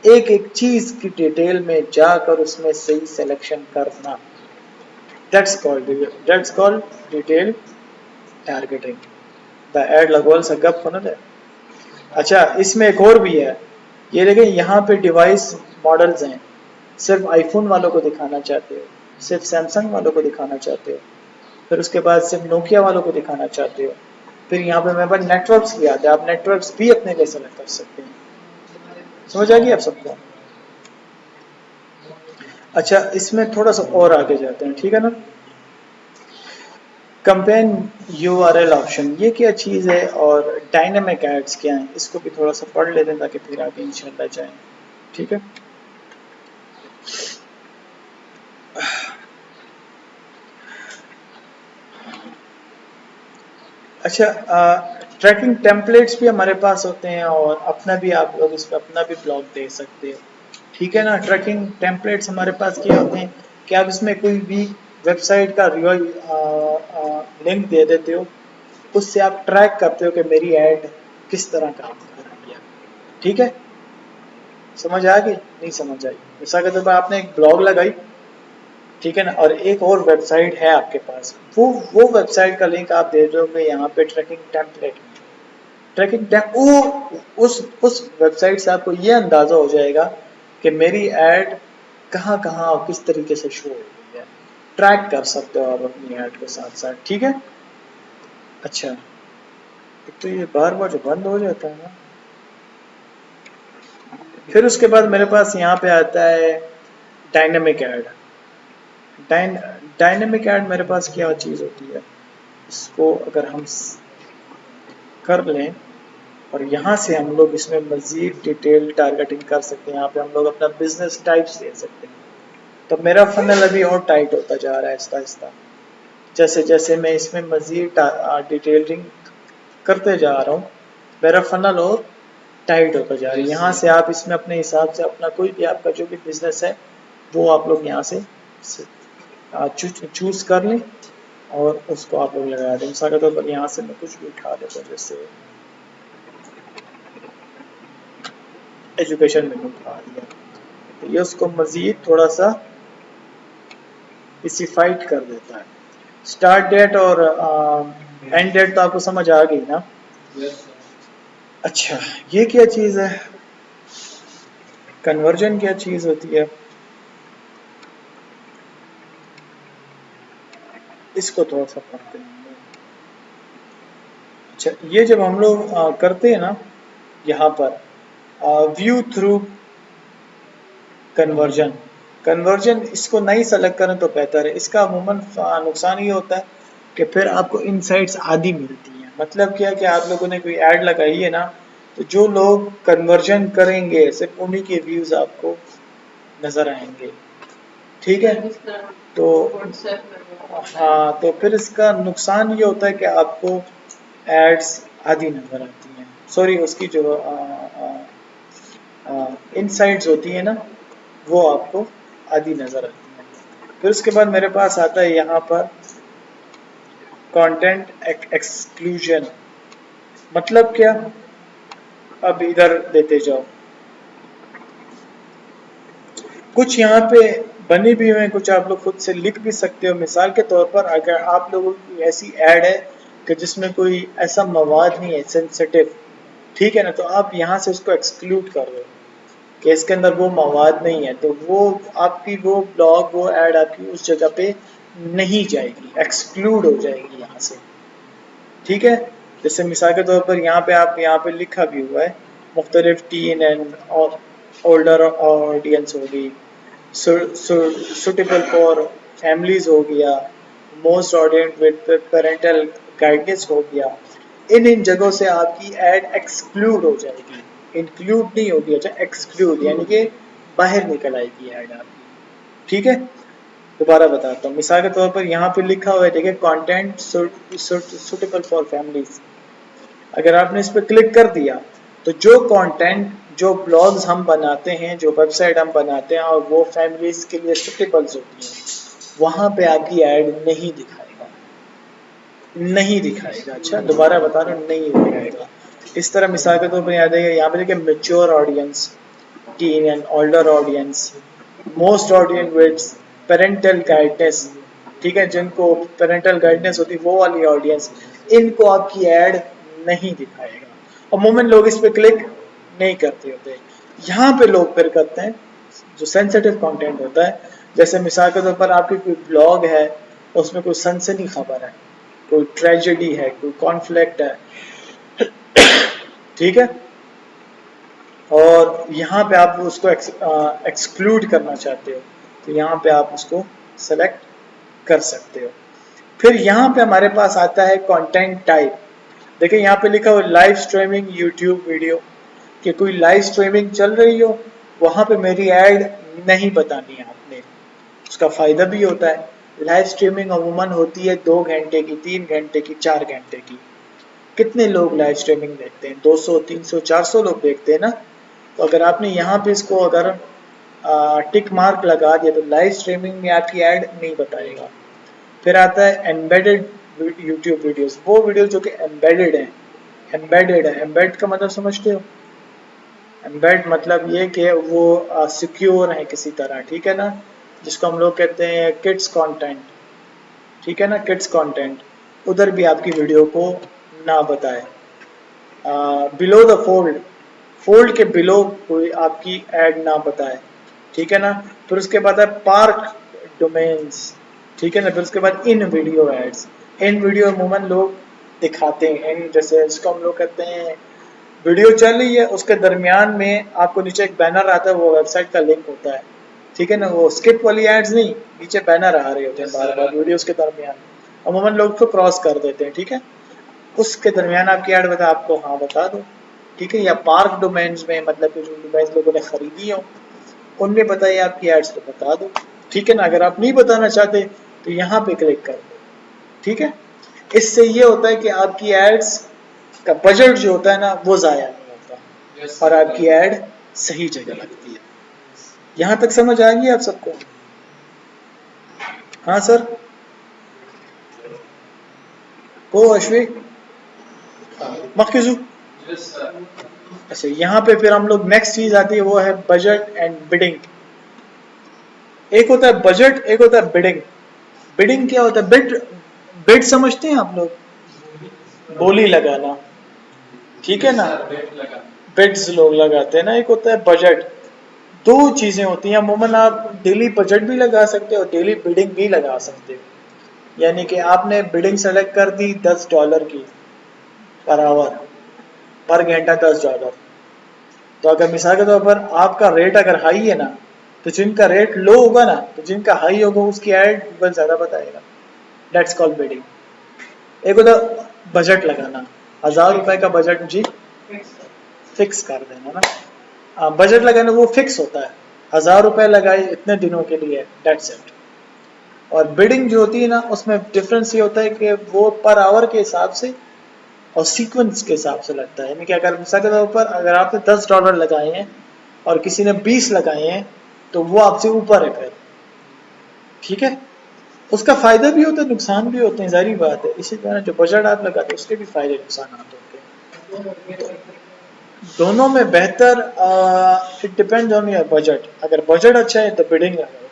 एक एक चीज़ की डिटेल में जाकर उसमें सही सिलेक्शन करना। That's called detail targeting. The ad लगवाल से गप होना है। अच्छा, इसमें एक और भी है, ये देखें यहाँ पे डिवाइस मॉडल्स हैं। सिर्फ आईफोन वालों को दिखाना चाहते हो, सिर्फ सैमसंग वालों को दिखाना चाहते हो, फिर उसके बाद सिर्फ नोकिया वालों को दिखाना चाहते हो, फिर यहाँ पे मेरे पास नेटवर्क्स भी आते हैं, आप नेटवर्क्स भी अपने लिए सेलेक्ट कर सकते हैं। समझ आ गई आप सबको? अच्छा, इसमें थोड़ा सा और आगे जाते हैं, ठीक है ना। कंपेन URL ऑप्शन, ये क्या चीज़ है, और डायनेमिक एड्स क्या हैं, इसको भी थोड़ा सा पढ़ लेते हैं ताकि फिर आगे इंशाल्लाह जाएं, ठीक है। अच्छा, ट्रैकिंग टेम्पलेट्स भी हमारे पास होते हैं, और अपना भी आप लोग इस पर अपना भी ब्लॉग दे सकते हो, ठीक है ना। ट्रैकिंग टेम्पलेट्स हमारे पास क्या होते हैं कि आप इसमें कोई भी वेबसाइट का लिंक दे देते हो, उससे आप ट्रैक करते हो कि मेरी ऐड किस तरह काम कर रही है, ठीक है। समझ आ गई? नहीं समझ आई? मिसाल के तौर पर आपने एक ब्लॉग लगाई, ठीक है ना, और एक और वेबसाइट है आपके पास, वो वेबसाइट का लिंक आप दे दोगे यहाँ पे ट्रैकिंग टेम्पलेट में। ट्रैकिंग वो उस वेबसाइट से आपको ये अंदाजा हो जाएगा कि मेरी ऐड कहाँ कहाँ और किस तरीके से शो हो रही है, ट्रैक कर सकते हो आप अपनी ऐड के साथ साथ, ठीक है। अच्छा, एक तो ये बार बार जो बंद हो जाता है ना। फिर उसके बाद मेरे पास यहाँ पे आता है डायनेमिक ऐड। डायनेमिक ऐड मेरे पास क्या चीज़ होती है, इसको अगर हम कर लें और यहाँ से हम लोग इसमें मज़ीद डिटेल टारगेटिंग कर सकते हैं। यहाँ पे हम लोग अपना बिजनेस टाइप्स दे सकते हैं। तो मेरा फनल अभी और टाइट होता जा रहा है आहिस्ता आहिस्ता, जैसे जैसे मैं इसमें मज़ीद डिटेलिंग करते जा रहा हूँ, मेरा फनल और टाइट होता जा रहा है। यहाँ से आप इसमें अपने हिसाब से अपना कोई भी आपका जो भी बिजनेस है वो आप लोग यहाँ से चूज कर लें और उसको आप लोग लगा दें। मिसाल के तौर पर यहाँ से मैं कुछ भी उठा देता हूँ, जैसे एजुकेशन में उठा दिया, तो ये उसको मज़ीद थोड़ा सा स्पेसिफाइड कर देता है। स्टार्ट डेट और एंड डेट तो आपको समझ आ गई ना। अच्छा, ये क्या चीज़ है, कन्वर्जन क्या चीज़ होती है, इसको थोड़ा सा पढ़ते हैं। अच्छा, ये जब हम लोग करते हैं ना यहाँ पर व्यू थ्रू कन्वर्जन, कन्वर्जन इसको नहीं सेलेक्ट करें तो बेहतर है। इसका अमूमन नुकसान ये होता है कि फिर आपको इनसाइट्स आधी मिलती हैं। मतलब क्या कि आप लोगों ने कोई ऐड लगाई है ना, तो जो लोग कन्वर्जन करेंगे सिर्फ उन्हीं के व्यूज़ आपको नज़र आएंगे, ठीक है। तो हाँ, तो फिर इसका नुकसान ये होता है कि आपको एड्स आधी नज़र आती हैं, सॉरी उसकी जो इनसाइट्स होती है ना वो आपको आधी नज़र आती है। फिर उसके बाद मेरे पास आता है यहाँ पर कंटेंट एक्सक्लूजन। मतलब क्या, अब इधर देते जाओ, कुछ यहाँ पे बने भी हुए हैं, कुछ आप लोग खुद से लिख भी सकते हो। मिसाल के तौर पर अगर आप लोगों की ऐसी ऐड है कि जिसमें कोई ऐसा मवाद नहीं है सेंसिटिव, ठीक है ना, तो आप यहाँ से उसको एक्सक्लूड कर दो कि इसके अंदर वो मवाद नहीं है, तो वो आपकी वो ब्लॉग वो ऐड आपकी उस जगह पे नहीं जाएगी, एक्सक्लूड हो जाएगी यहाँ से, ठीक है। जैसे मिसाल के तौर पर यहाँ पे आप यहाँ पे लिखा भी हुआ है मुख्तलिफ टीन एंड ओल्डर ऑडियंस होगी, सुटेबल फॉर फैमिलीज हो गया, most audience with parental guidance हो गया। इन जगहों से आपकी ऐड एक्सक्लूड हो जाएगी, इंक्लूड नहीं होगी, अच्छा एक्सक्लूड यानी कि बाहर निकल आएगी ऐड आपकी, ठीक है। दोबारा बताता हूँ, मिसाल के तौर पर यहाँ पे लिखा हुआ है, देखिए कंटेंट सुटेबल फॉर फैमिलीज। अगर आपने इस पर क्लिक कर दिया तो जो कंटेंट जो ब्लॉग्स हम बनाते हैं, जो वेबसाइट हम बनाते हैं और वो फैमिलीज के लिए सुटेबल्स होती हैं, वहाँ पे आपकी ऐड नहीं दिखाएगा, नहीं दिखाएगा। अच्छा, दोबारा बता रहा हूँ, नहीं दिखाएगा। इस तरह मिसाल के तौर पर याद है, यहाँ पे देखिए mature audience, tin and older audience, most audience with parental guidance, ठीक है, जिनको पेरेंटल गाइडेंस होती है वो वाली ऑडियंस, इनको आपकी ऐड नहीं दिखाएगा। अमूमन लोग इस पे क्लिक नहीं करते होते, यहाँ पे लोग फिर करते हैं जो सेंसिटिव कंटेंट होता है। जैसे मिसाल के तौर पर आपकी कोई ब्लॉग है, उसमें कोई सनसनी खबर है, कोई ट्रेजेडी है, कोई कॉन्फ्लिक्ट है, ठीक है, और यहाँ पे आप उसको एक्सक्लूड करना चाहते हो तो यहाँ पे आप उसको सेलेक्ट कर सकते हो। फिर यहाँ पे हमारे पास आता है कंटेंट टाइप। देखिए यहाँ पे लिखा हुआ लाइव स्ट्रीमिंग यूट्यूब वीडियो, कि कोई लाइव स्ट्रीमिंग चल रही हो वहां पे मेरी ऐड नहीं बतानी है आपने। उसका फायदा भी होता है। लाइव स्ट्रीमिंग अमूमन होती है 2 घंटे की, 3 घंटे की, 4 घंटे की। कितने लोग लाइव स्ट्रीमिंग देखते हैं? 200, 300, 400 लोग देखते हैं ना। तो अगर आपने यहाँ पे इसको अगर टिक मार्क लगा दिया तो लाइव स्ट्रीमिंग में आपकी ऐड नहीं बताएगा। फिर आता है एम्बेडेड यूट्यूब वीडियोस, वो वीडियो जो कि एम्बेडेड है। एम्बेडेड है, एम्बेड का मतलब समझते हो? एम्बेड मतलब ये कि वो सिक्योर है किसी तरह, ठीक है ना, जिसको हम लोग कहते हैं किड्स कंटेंट, ठीक है ना, किड्स कंटेंट। उधर भी आपकी वीडियो को ना बताए। बिलो द फोल्ड, फोल्ड के बिलो कोई आपकी ऐड ना बताए, ठीक है ना। फिर उसके बाद है पार्क डोमेन्स, ठीक है ना। फिर उसके बाद इन वीडियो एड्स, इन वीडियो अमूमन लोग दिखाते हैं, इन जैसे इसको हम लोग कहते हैं वीडियो चल रही है उसके दरमियान में आपको नीचे एक बैनर आता है, वो वेबसाइट का लिंक होता है, ठीक है ना। वो स्किप वाली एड्स नहीं, नीचे बैनर आ रहे होते हैं बार बार वीडियोस के दरमियान, अमूमन लोग तो क्रॉस कर देते हैं, ठीक है। उसके दरमियान आपकी ऐड बता आपको हाँ बता दो, ठीक है। या पार्क डोमेन्स में मतलब कि जो डोमेन्स लोगों ने खरीदी हो उनमें बताइए आपकी एड्स तो बता दो, ठीक है ना। अगर आप नहीं बताना चाहते तो यहाँ पे क्लिक कर दो, ठीक है। इससे ये होता है कि आपकी एड्स का बजट जो होता है ना वो ज़ाया नहीं होता और आपकी ऐड सही जगह लगती है। यहाँ तक समझ आ गई आप सबको? हाँ सर, को अश्विक मखिजू। अच्छा, यहाँ पे फिर हम लोग नेक्स्ट चीज आती है वो है बजट एंड बिडिंग। एक होता है बजट, एक होता है बिडिंग। बिडिंग क्या होता है? बिड, बिड समझते हैं आप लोग? बोली लगाना, ठीक है ना, बिड्स लोग लगाते हैं ना। एक होता है बजट। दो चीजें होती हैं अमूमन, आप डेली बजट भी लगा सकते हो, डेली बिडिंग भी लगा सकते हो। यानी कि आपने बिडिंग सेलेक्ट कर दी $10 की पर आवर, पर घंटा $10। तो अगर मिसाल के तौर पर आपका रेट अगर हाई है ना तो जिनका रेट लो होगा ना, तो जिनका हाई होगा उसकी ऐड गूगल ज्यादा बताएगा। That's called bidding. एक होता बजट लगाना, ₹1000 का बजट जी फिक्स कर देना ना। बजट लगाना वो फिक्स होता है, ₹1000 लगाए इतने दिनों के लिए, दैट्स इट। और बिडिंग जो होती है ना उसमें डिफरेंस ये होता है कि वो पर आवर के हिसाब से और सीक्वेंस के हिसाब से लगता है। यानी कि अगर मिसाल के तौर पर अगर आपने $10 लगाए हैं और किसी ने 20 लगाए हैं तो वो आपसे ऊपर है फिर, ठीक है। उसका फायदा भी होता है, नुकसान भी होते हैं, जारी बात है। इसी तरह जो बजट आप लगाते हैं उसके भी फायदे नुकसान होते हैं। दोनों में बेहतर it depend on your budget. अगर बजट अच्छा है तो बिडिंग लगाओ,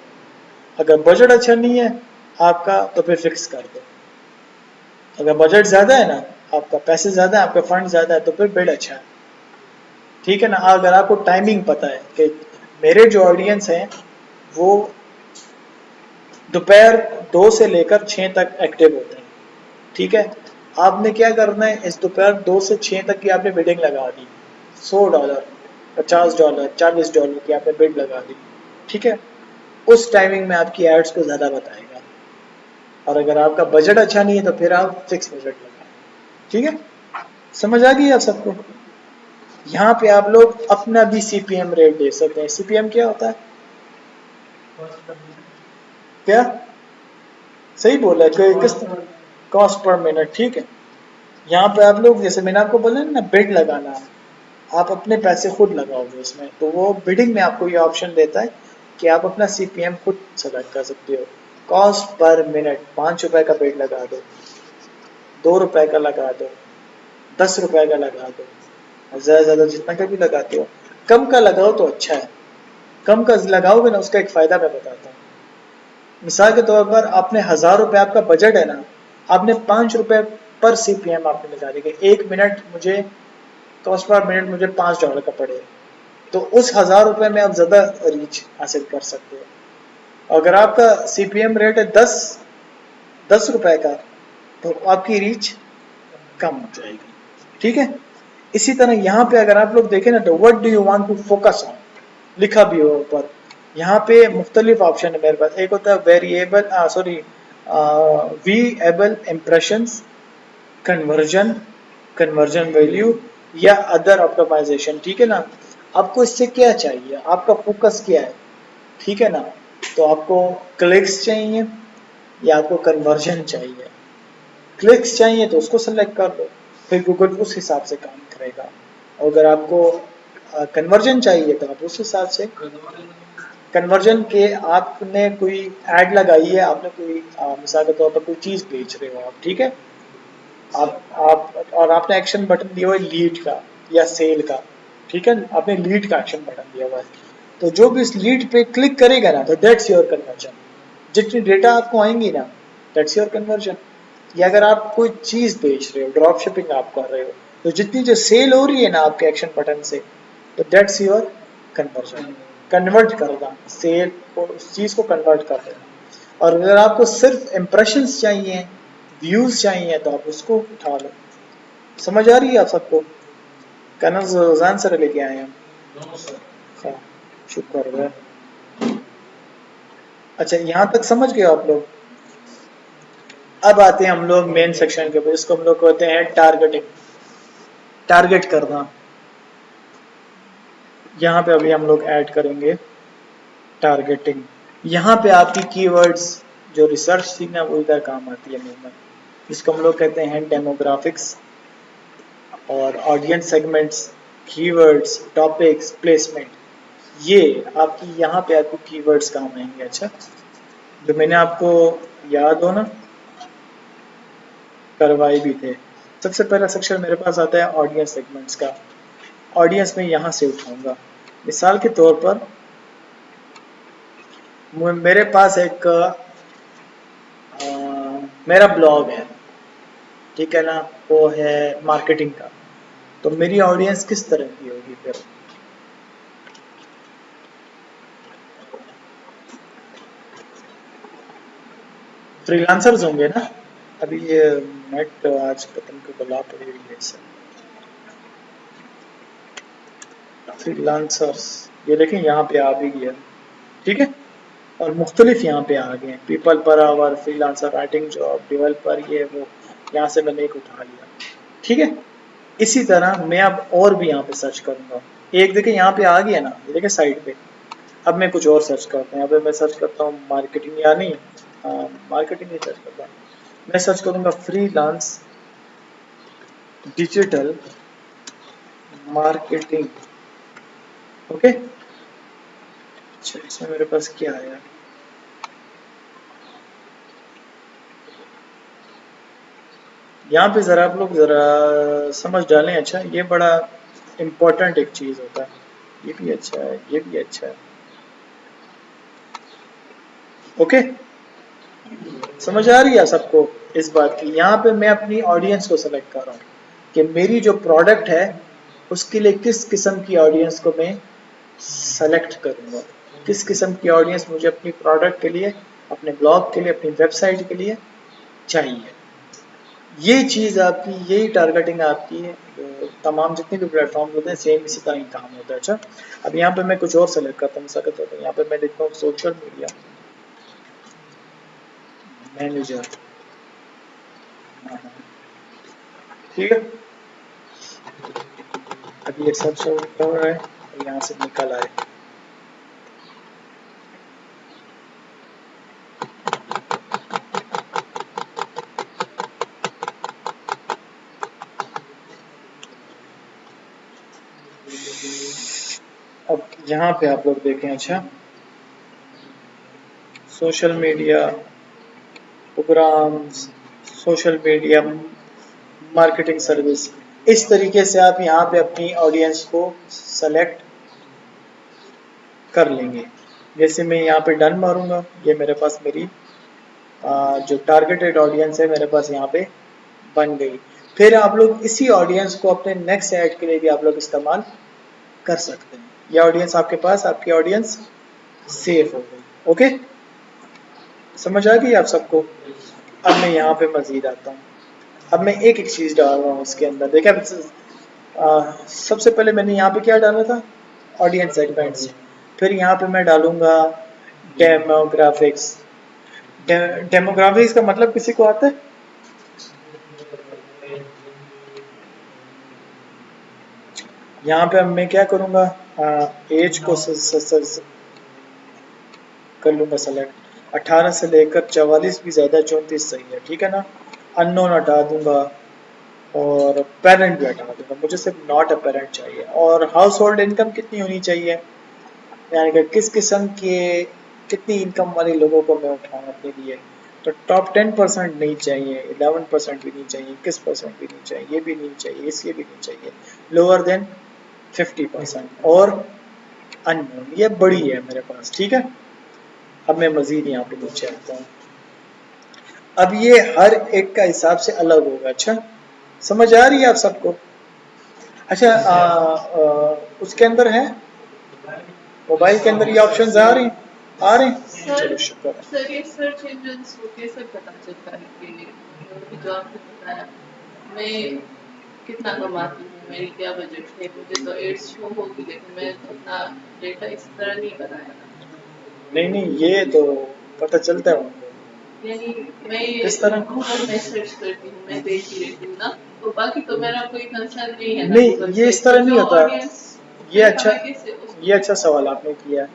अगर बजट अच्छा नहीं है आपका तो फिर फिक्स कर दो। अगर बजट ज्यादा है ना, आपका पैसे ज्यादा है, आपका फंड ज्यादा है, तो फिर बिड अच्छा है, ठीक है ना। अगर आपको टाइमिंग पता है कि मेरे जो ऑडियंस हैं वो दोपहर 2 से लेकर 6 तक एक्टिव होते हैं, ठीक है। आपने क्या करना है, इस दोपहर 2 से 6 तक की आपने बिडिंग लगा दी, $100, $50, $40 की आपने बिड लगा दी, ठीक है। उस टाइमिंग में आपकी एड्स को ज्यादा बताएगा। और अगर आपका बजट अच्छा नहीं है तो फिर आप फिक्स बजट लगाएं, ठीक है। समझ आ गई आप सबको? यहाँ पे आप लोग अपना भी CPM रेट दे सकते हैं। CPM क्या होता है? क्या सही बोला है? किस कॉस्ट पर मिनट, ठीक है। यहाँ पे आप लोग जैसे मैंने आपको बोला ना बिड लगाना, आप अपने पैसे खुद लगाओगे उसमें, तो वो बिडिंग में आपको ये ऑप्शन देता है कि आप अपना CPM खुद सेलेक्ट कर सकते हो। कॉस्ट पर मिनट, ₹5 का बिड लगा दो, ₹2 का लगा दो, ₹10 का लगा दो, ज्यादा ज्यादा जितना का भी लगाते हो। कम का लगाओ तो अच्छा है, कम का लगाओगे ना उसका एक फायदा मैं बताता हूँ। मिसाल के तौर पर आपने ₹1000 आपका बजट है ना, आपने ₹5 पर CPM आपने लगा दिया, 1 मिनट मुझे कॉस्ट पर मिनट मुझे $5 का पड़े, तो उस ₹1000 में आप ज्यादा रीच हासिल कर सकते हो। अगर आपका CPM रेट है 10 रुपए का, तो आपकी रीच कम हो जाएगी। ठीक है, इसी तरह यहाँ पे अगर आप लोग देखें ना तो what do you want to focus on लिखा भी हो ऊपर। यहाँ पे मुख्तलिफ ऑप्शन है मेरे पास। एक होता है variable viewable impressions, conversion, conversion value या अदर ऑप्टिमाइजेशन। ठीक है ना, आपको इससे क्या चाहिए, आपका फोकस क्या है। ठीक है ना, तो आपको क्लिक्स चाहिए या आपको कन्वर्जन चाहिए। क्लिक्स चाहिए तो उसको सेलेक्ट कर लो, फिर गूगल उस हिसाब से काम करेगा। और अगर आपको कन्वर्जन चाहिए तो आप उस हिसाब से कन्वर्जन के आपने कोई एड लगाई है, आपने कोई मिसाल के तौर पर कोई चीज बेच रहे हो आप। ठीक है, आप और आपने एक्शन बटन दिया हुआ है लीड का या सेल का। ठीक है, आपने लीड का एक्शन बटन दिया हुआ है, तो जो भी इस लीड पे क्लिक करेगा ना तो दैट्स योर कन्वर्जन। जितनी डेटा आपको आएंगी ना दैट्स योर कन्वर्जन। या अगर आप कोई चीज बेच रहे हो, ड्रॉप शिपिंग आप कर रहे हो, तो जितनी जो सेल हो रही है ना आपके एक्शन बटन से, तो दैट्स योर कन्वर्जन। कन्वर्ट करना, सेल को, उस चीज को कन्वर्ट कर देना। और अगर आपको सिर्फ इम्प्रेशंस चाहिए, व्यूज चाहिए, तो आप उसको उठा लो। समझ आ रही है आप सबको? कनर रोजान सर लेके आए हैं नो सर। हाँ, शुक्र है। अच्छा, यहाँ तक समझ गए आप लोग? अब आते हैं हम लोग मेन सेक्शन के ऊपर, इसको हम लोग कहते हैं टारगेटिंग, टारगेट करना। यहाँ पे अभी हम लोग ऐड करेंगे टारगेटिंग। यहाँ पे आपकी कीवर्ड्स जो रिसर्च थी ना वो इधर काम आती है मूवमेंट, इसको हम लोग कहते हैं डेमोग्राफिक्स और audience segments, keywords, topics, placement. ये आपकी यहाँ पे आपको कीवर्ड्स काम आएंगे। अच्छा, जो मैंने आपको याद हो ना करवाए भी थे। सबसे पहला सेक्शन मेरे पास आता है ऑडियंस सेगमेंट्स का। ऑडियंस में यहाँ से उठाऊंगा। मिसाल के तौर पर मेरे पास एक मेरा ब्लॉग है। ठीक है ना, वो है मार्केटिंग का। तो मेरी ऑडियंस किस तरह की होगी फिर? फ्रीलांसर्स होंगे ना। अभी ये नेट आज पता नहीं क्यों बला पड़ी हुई है इससे। फ्रीलांसर्स, ये देखें यहाँ पे आ भी गया। ठीक है, और मुख्तलिफ यहाँ पे आ गए, people per hour, freelancer, writing job, developer, ये वो, यहाँ से मैंने एक उठा लिया। ठीक है, इसी तरह मैं अब और भी यहाँ पे सर्च करूंगा। एक देखें यहाँ पे आ गया ना, ये देखें साइड पे। अब मैं कुछ और सर्च करता हूँ। यहाँ पे मैं सर्च करता हूँ मार्केटिंग, या नहीं मार्केटिंग नहीं सर्च करता, मैं सर्च करूंगा फ्रीलांस डिजिटल मार्केटिंग। ओके, अच्छा इसमें मेरे पास क्या आया? यहाँ पे जरा आप लोग जरा समझ डालें। अच्छा, ये बड़ा इम्पोर्टेंट एक चीज होता है। ये भी अच्छा है, ये भी अच्छा है। ओके, समझ आ रही है सबको इस बात की? यहाँ पे मैं अपनी ऑडियंस को सेलेक्ट कर रहा हूँ कि मेरी जो प्रोडक्ट है उसके लिए किस किस्म की ऑडियंस को मैं सेलेक्ट करूँगा, किस किस्म की ऑडियंस मुझे अपनी प्रोडक्ट के लिए, अपने ब्लॉग के लिए, अपनी वेबसाइट के लिए चाहिए। ये चीज़ आपकी, यही टारगेटिंग आपकी है। तमाम जितने भी प्लेटफॉर्म होते हैं सेम इसी तरह ही काम होता है। अच्छा, अब यहाँ पे मैं कुछ और सेलेक्ट करता हूँ। तो यहाँ पे मैं लिखता हूँ सोशल मीडिया मैनेजर। ठीक है, अभी ये सर्च हो रहा है और यहाँ से निकल आए। अब यहाँ पे आप लोग देखें। अच्छा, social media programs, social media marketing service, इस तरीके से आप यहाँ पे अपनी ऑडियंस को सेलेक्ट कर लेंगे। जैसे मैं यहाँ पे डन मारूंगा, ये मेरे पास मेरी जो टारगेटेड ऑडियंस है मेरे पास यहाँ पे बन गई। फिर आप लोग इसी ऑडियंस को अपने नेक्स्ट ऐड के लिए भी आप लोग इस्तेमाल कर सकते हैं। ये ऑडियंस आपके पास, आपकी ऑडियंस सेफ हो गई। ओके, समझ आ गई आप सबको? अब मैं यहाँ पे मजीद आता हूँ। अब मैं एक एक चीज डाल रहा हूँ उसके अंदर। देखा सबसे पहले मैंने यहाँ पे क्या डाला था, ऑडियंस सेगमेंट्स। फिर यहाँ पे मैं डालूंगा डेमोग्राफिक्स। डेमोग्राफिक्स का मतलब किसी को आता है? यहाँ पे अब मैं क्या करूँगा, एज को कर लूँगा सेलेक्ट। 18 से लेकर 44 भी ज़्यादा, 34 सही है, ठीक है ना। अननोन हटा दूंगा और पेरेंट भी हटा दूंगा, मुझे सिर्फ नॉट अ पेरेंट चाहिए। और हाउस होल्ड इनकम कितनी होनी चाहिए, यानी कि किस किस्म के कितनी इनकम वाले लोगों को मैं उठाऊँ अपने लिए। तो टॉप 10% नहीं चाहिए, 11% भी नहीं चाहिए, 21% भी नहीं चाहिए, ये भी नहीं चाहिए, इसलिए भी नहीं चाहिए। लोअर देन 50% और अननोन, ये बड़ी है मेरे पास, ठीक है। अब मैं मजीद यहाँ पे नीचे आता हूँ। अब ये हर एक का हिसाब से अलग होगा। अच्छा, समझ आ रही है आप सबको? अच्छा, उसके अंदर है, मोबाइल के अंदर ये ऑप्शंस आ रहे हैं, आ रहे हैं, चलो शुक्र है। सर ये सर्च इंजन को कैसे पता चलता है कि जो आपने बताया मैं कितना कमाती हूँ, मेरी क्या बजट है, मुझे तो एड्स शो होगी लेकिन मैं अपना डेटा इस तरह नहीं बनाया ना। नहीं नहीं, ये तो पता चलता है उनको। यानी मैं किस तरह? गूगल में सर्च करती हूँ, मैं देखती रहती हूँ ना, तो बाकी तो मेरा कोई कंसर्न नहीं है ना नहीं, गूगल ये से। इस तरह नहीं जो होता। ऑडियंस ये देखा अच्छा, मैं कैसे ये अच्छा सवाल आपने किया।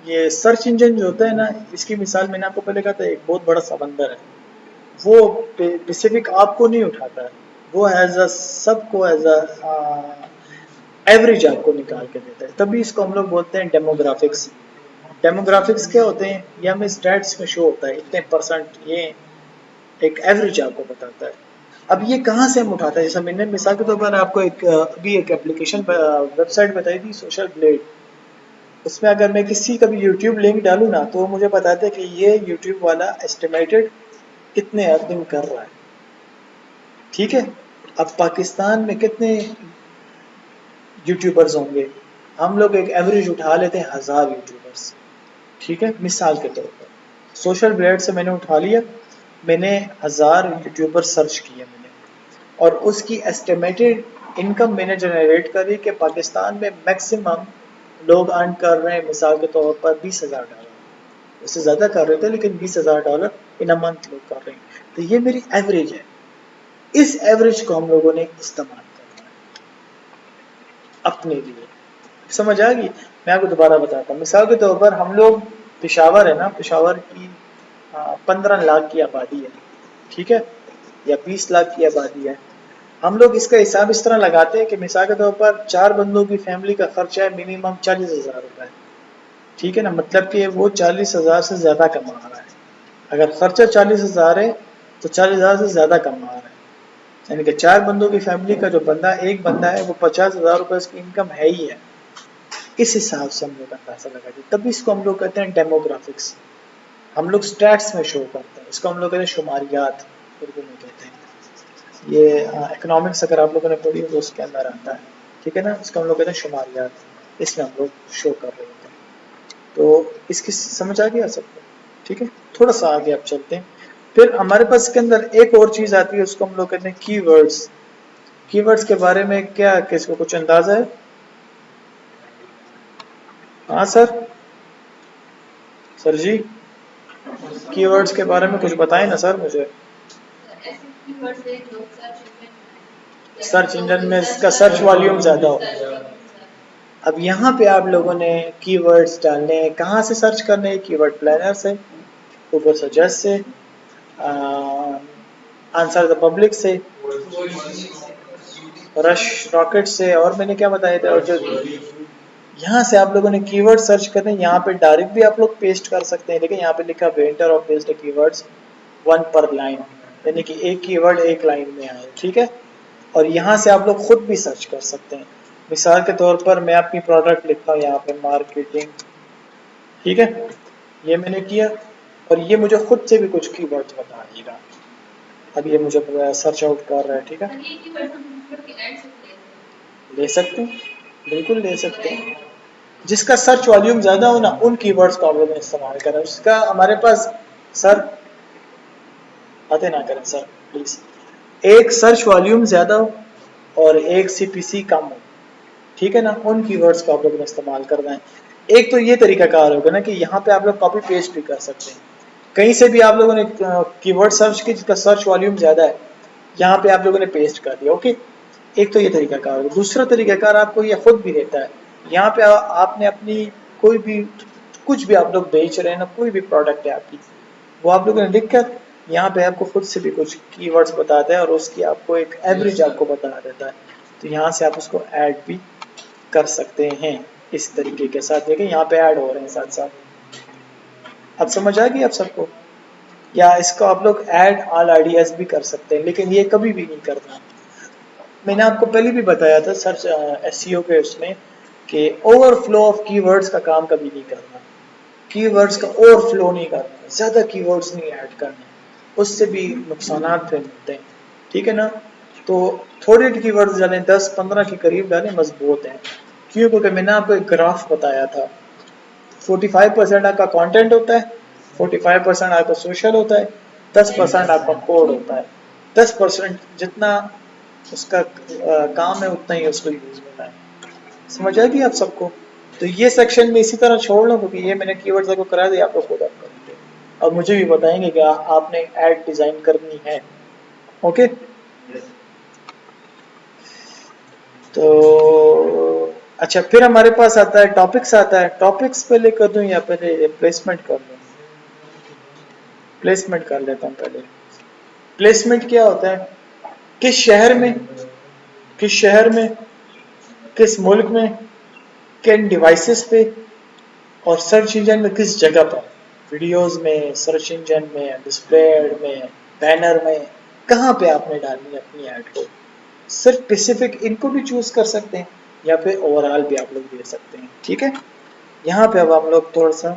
ये सर्च इंजन जो होता है ना, इसकी मिसाल मैंने आपको पहले कहा था, एक बहुत बड़ा समंदर है। वो स्पेसिफिक आपको नहीं उठाता है, वो एज अ सबको एज अ एवरेज आपको निकाल के देता है। तभी इसको हम लोग बोलते हैं डेमोग्राफिक्स। डेमोग्राफिक्स क्या होते हैं, ये हमें स्टैट्स में शो होता है, इतने परसेंट, ये एक एवरेज आपको बताता है। अब ये कहाँ से हम उठाते हैं, जैसे मैंने मिसाल के तौर पर आपको एक अभी एक एप्लीकेशन वेबसाइट बताई थी, सोशल ब्लेड। उसमें अगर मैं किसी का भी यूट्यूब लिंक डालूँ ना, तो वो मुझे बताते हैं कि ये यूट्यूब वाला एस्टिमेटेड कितने अर्निंग कर रहा है, ठीक है। अब पाकिस्तान में कितने यूट्यूबर्स होंगे, हम लोग एक एवरेज उठा लेते हैं 1000 यूट्यूबर्स, ठीक है, मिसाल के तौर पर। सोशल ब्लेड से मैंने उठा लिया, मैंने 1000 यूट्यूबर सर्च किए मैंने, और उसकी एस्टिमेटेड इनकम मैंने जनरेट करी कि पाकिस्तान में मैक्सिमम लोग अर्न कर रहे हैं, मिसाल के तौर पर $20,000। उससे ज़्यादा कर रहे थे लेकिन $20,000 इन अ मंथ लोग कर रहे हैं। तो ये मेरी एवरेज है। इस एवरेज को हम लोगों ने इस्तेमाल करना है अपने लिए। समझ आ गई? मैं आपको दोबारा बताता हूँ। मिसाल के तौर पर हम लोग, पेशावर है ना, पेशावर की 15 लाख की आबादी है, ठीक है, या 20 लाख की आबादी है। हम लोग इसका हिसाब इस तरह लगाते हैं कि मिसाल के तौर पर 4 बंदों की फैमिली का खर्चा है मिनिमम 40,000 रुपए, ठीक है ना। मतलब कि वो 40,000 से ज़्यादा कमा रहा है। अगर खर्चा 40,000 है तो 40,000 से ज़्यादा कमा रहा है, यानी कि 4 बंदों की फैमिली का जो बंदा, एक बंदा है, वो 50,000 रुपये उसकी इनकम है ही है। इस हिसाब से हम लोग अंदाजा लगाते हैं, तभी इसको हम लोग कहते हैं डेमोग्राफिक्स। हम लोग स्टैट्स में शो करते हैं, इसको हम लोग कहते हैं शुमारियात, उर्दू में कहते हैं। ये इकोनॉमिक्स अगर आप लोगों ने पढ़ी हो तो उसके अंदर आता है, ठीक है ना। इसको हम लोग कहते हैं शुमारियात, इसमें हम लोग शो कर रहे होते हैं। तो इसकी समझ आ गया सबको, ठीक है। थोड़ा सा आगे आप चलते हैं। फिर हमारे पास इसके अंदर एक और चीज़ आती है, उसको हम लोग कहते हैं कीवर्ड्स। कीवर्ड्स के बारे में क्या किसको कुछ अंदाजा है? हाँ सर, सर जी, कीवर्ड्स के बारे में कुछ बताएं ना सर मुझे। ऐसे कीवर्ड्स है जो सर्च इंजन में इसका सर्च वॉल्यूम ज़्यादा हो। अब यहाँ पे आप लोगों ने कीवर्ड्स डालने हैं, कहाँ से सर्च करने हैं? कीवर्ड प्लानर से, गूगल सजेस्ट से, आंसर द पब्लिक से, रश रॉकेट से, और मैंने क्या बताया था, और जो यहाँ से आप लोगों ने कीवर्ड सर्च करने, यहाँ पे डायरेक्ट भी आप लोग पेस्ट कर सकते हैं, लेकिन यहाँ पे लिखा वेंटर और पेस्ट द कीवर्ड्स 1 पर लाइन, यानी कि एक कीवर्ड एक लाइन में आए, ठीक है। और यहाँ से आप लोग खुद भी सर्च कर सकते हैं। मिसाल के तौर पर मैं अपनी प्रोडक्ट लिखता हूँ यहाँ पे मार्केटिंग, ठीक है, ये मैंने किया, और ये मुझे खुद से भी कुछ कीवर्ड्स बता देगा। अब ये मुझे सर्च आउट कर रहा है, ठीक है। ले सकते हैं, बिल्कुल ले सकते हैं। जिसका सर्च वॉल्यूम ज़्यादा हो ना, उन कीवर्ड्स को आप लोगों ने इस्तेमाल करें। उसका हमारे पास, सर बातें ना करें सर प्लीज़। एक सर्च वॉल्यूम ज्यादा हो और एक CPC कम हो, ठीक है ना, उन कीवर्ड्स को आप लोगों ने इस्तेमाल करना है। एक तो ये तरीका कार होगा ना कि यहाँ पे आप लोग कॉपी पेस्ट भी कर सकते हैं, कहीं से भी आप लोगों ने कीवर्ड सर्च की जिसका सर्च वॉल्यूम ज्यादा है, यहाँ पे आप लोगों ने पेस्ट कर दिया, ओके। एक तो ये तरीका कार होगा। दूसरा तरीका कार आपको ये खुद भी देता है, यहाँ पे आपने अपनी कोई भी कुछ भी आप लोग बेच रहे हैं ना, कोई भी प्रोडक्ट है आपकी, वो आप लोगों ने लिख कर यहाँ पे आपको खुद से भी कुछ कीवर्ड्स बताता है और उसकी आपको एक एवरेज आपको बता देता है, तो यहाँ से आप उसको ऐड भी कर सकते हैं इस तरीके के साथ। देखें यहाँ पे ऐड हो रहे हैं साथ साथ, अब समझ आ गई आप सबको। या इसको आप लोग ऐड ऑल आइडियाज भी कर सकते हैं, लेकिन ये कभी भी नहीं करना। मैंने आपको पहले भी बताया था सर्च SEO के उसमें कि ओवरफ्लो ऑफ कीवर्ड्स का काम कभी नहीं करना, कीवर्ड्स का ओवरफ्लो नहीं करना, ज्यादा कीवर्ड्स नहीं ऐड करने, उससे भी नुकसानात फिर मिलते हैं, ठीक है ना। तो थोड़े कीवर्ड्स डालें, 10-15 के करीब डालें, मजबूत हैं। क्यों? क्योंकि मैंने आपको एक ग्राफ बताया था, 45% आपका कंटेंट होता है, 45% आपका सोशल होता है, 10% आपका कोड होता है। 10% जितना उसका काम है उतना ही उसको यूज होता है। समझ आएगी आप सबको? तो ये सेक्शन में इसी तरह छोड़ लो, क्योंकि ये मैंने कीवर्ड्स आपको करा दिया, आप लोग खुद आप करेंगे और मुझे भी बताएंगे कि आपने ऐड डिजाइन करनी है, ओके। तो अच्छा, फिर हमारे पास आता है टॉपिक्स, आता है टॉपिक्स पहले कर दूं या पहले प्लेसमेंट कर दूं? प्लेसमेंट कर लेता हूं पहले। प्लेसमेंट क्या होता है? किस शहर में, किस शहर में, किस मुल्क में, किन डिवाइसेस पे और सर्च इंजन में किस जगह पर, वीडियोस में, सर्च इंजन में, डिस्प्ले एड में, बैनर में, कहाँ पे आपने डालनी है अपनी ऐड को। सिर्फ स्पेसिफिक इनको भी चूज कर सकते हैं या फिर ओवरऑल भी आप लोग दे सकते हैं, ठीक है। यहाँ पे अब हम लोग थोड़ा सा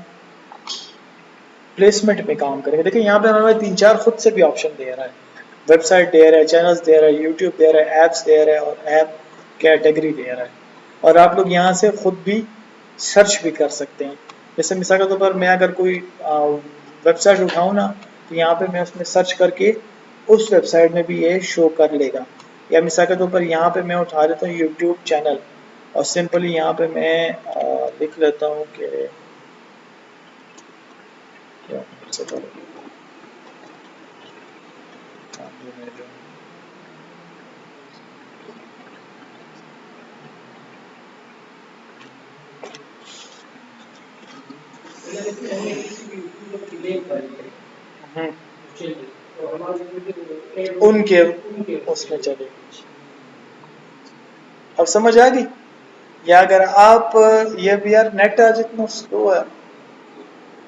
प्लेसमेंट में काम करेंगे। देखिए यहाँ पे हमें 3-4 खुद से भी ऑप्शन दे रहा है, वेबसाइट दे रहा है, चैनल्स दे रहा है, यूट्यूब दे रहा है, एप्स दे रहा है और ऐप कैटेगरी दे रहा है, और आप लोग यहाँ से खुद भी सर्च भी कर सकते हैं। जैसे मिसाल के तौर पर मैं अगर कोई वेबसाइट उठाऊँ ना, तो यहाँ पे मैं उसमें सर्च करके उस वेबसाइट में भी ये शो कर लेगा। या मिसाल के तौर पर यहाँ पे मैं उठा लेता हूँ यूट्यूब चैनल और सिंपली यहाँ पे मैं लिख लेता हूँ कि क्या उनके उसमें चलेगी। अब समझ आ गई? या अगर आप ये भी यार नेट आज इतना स्लो है,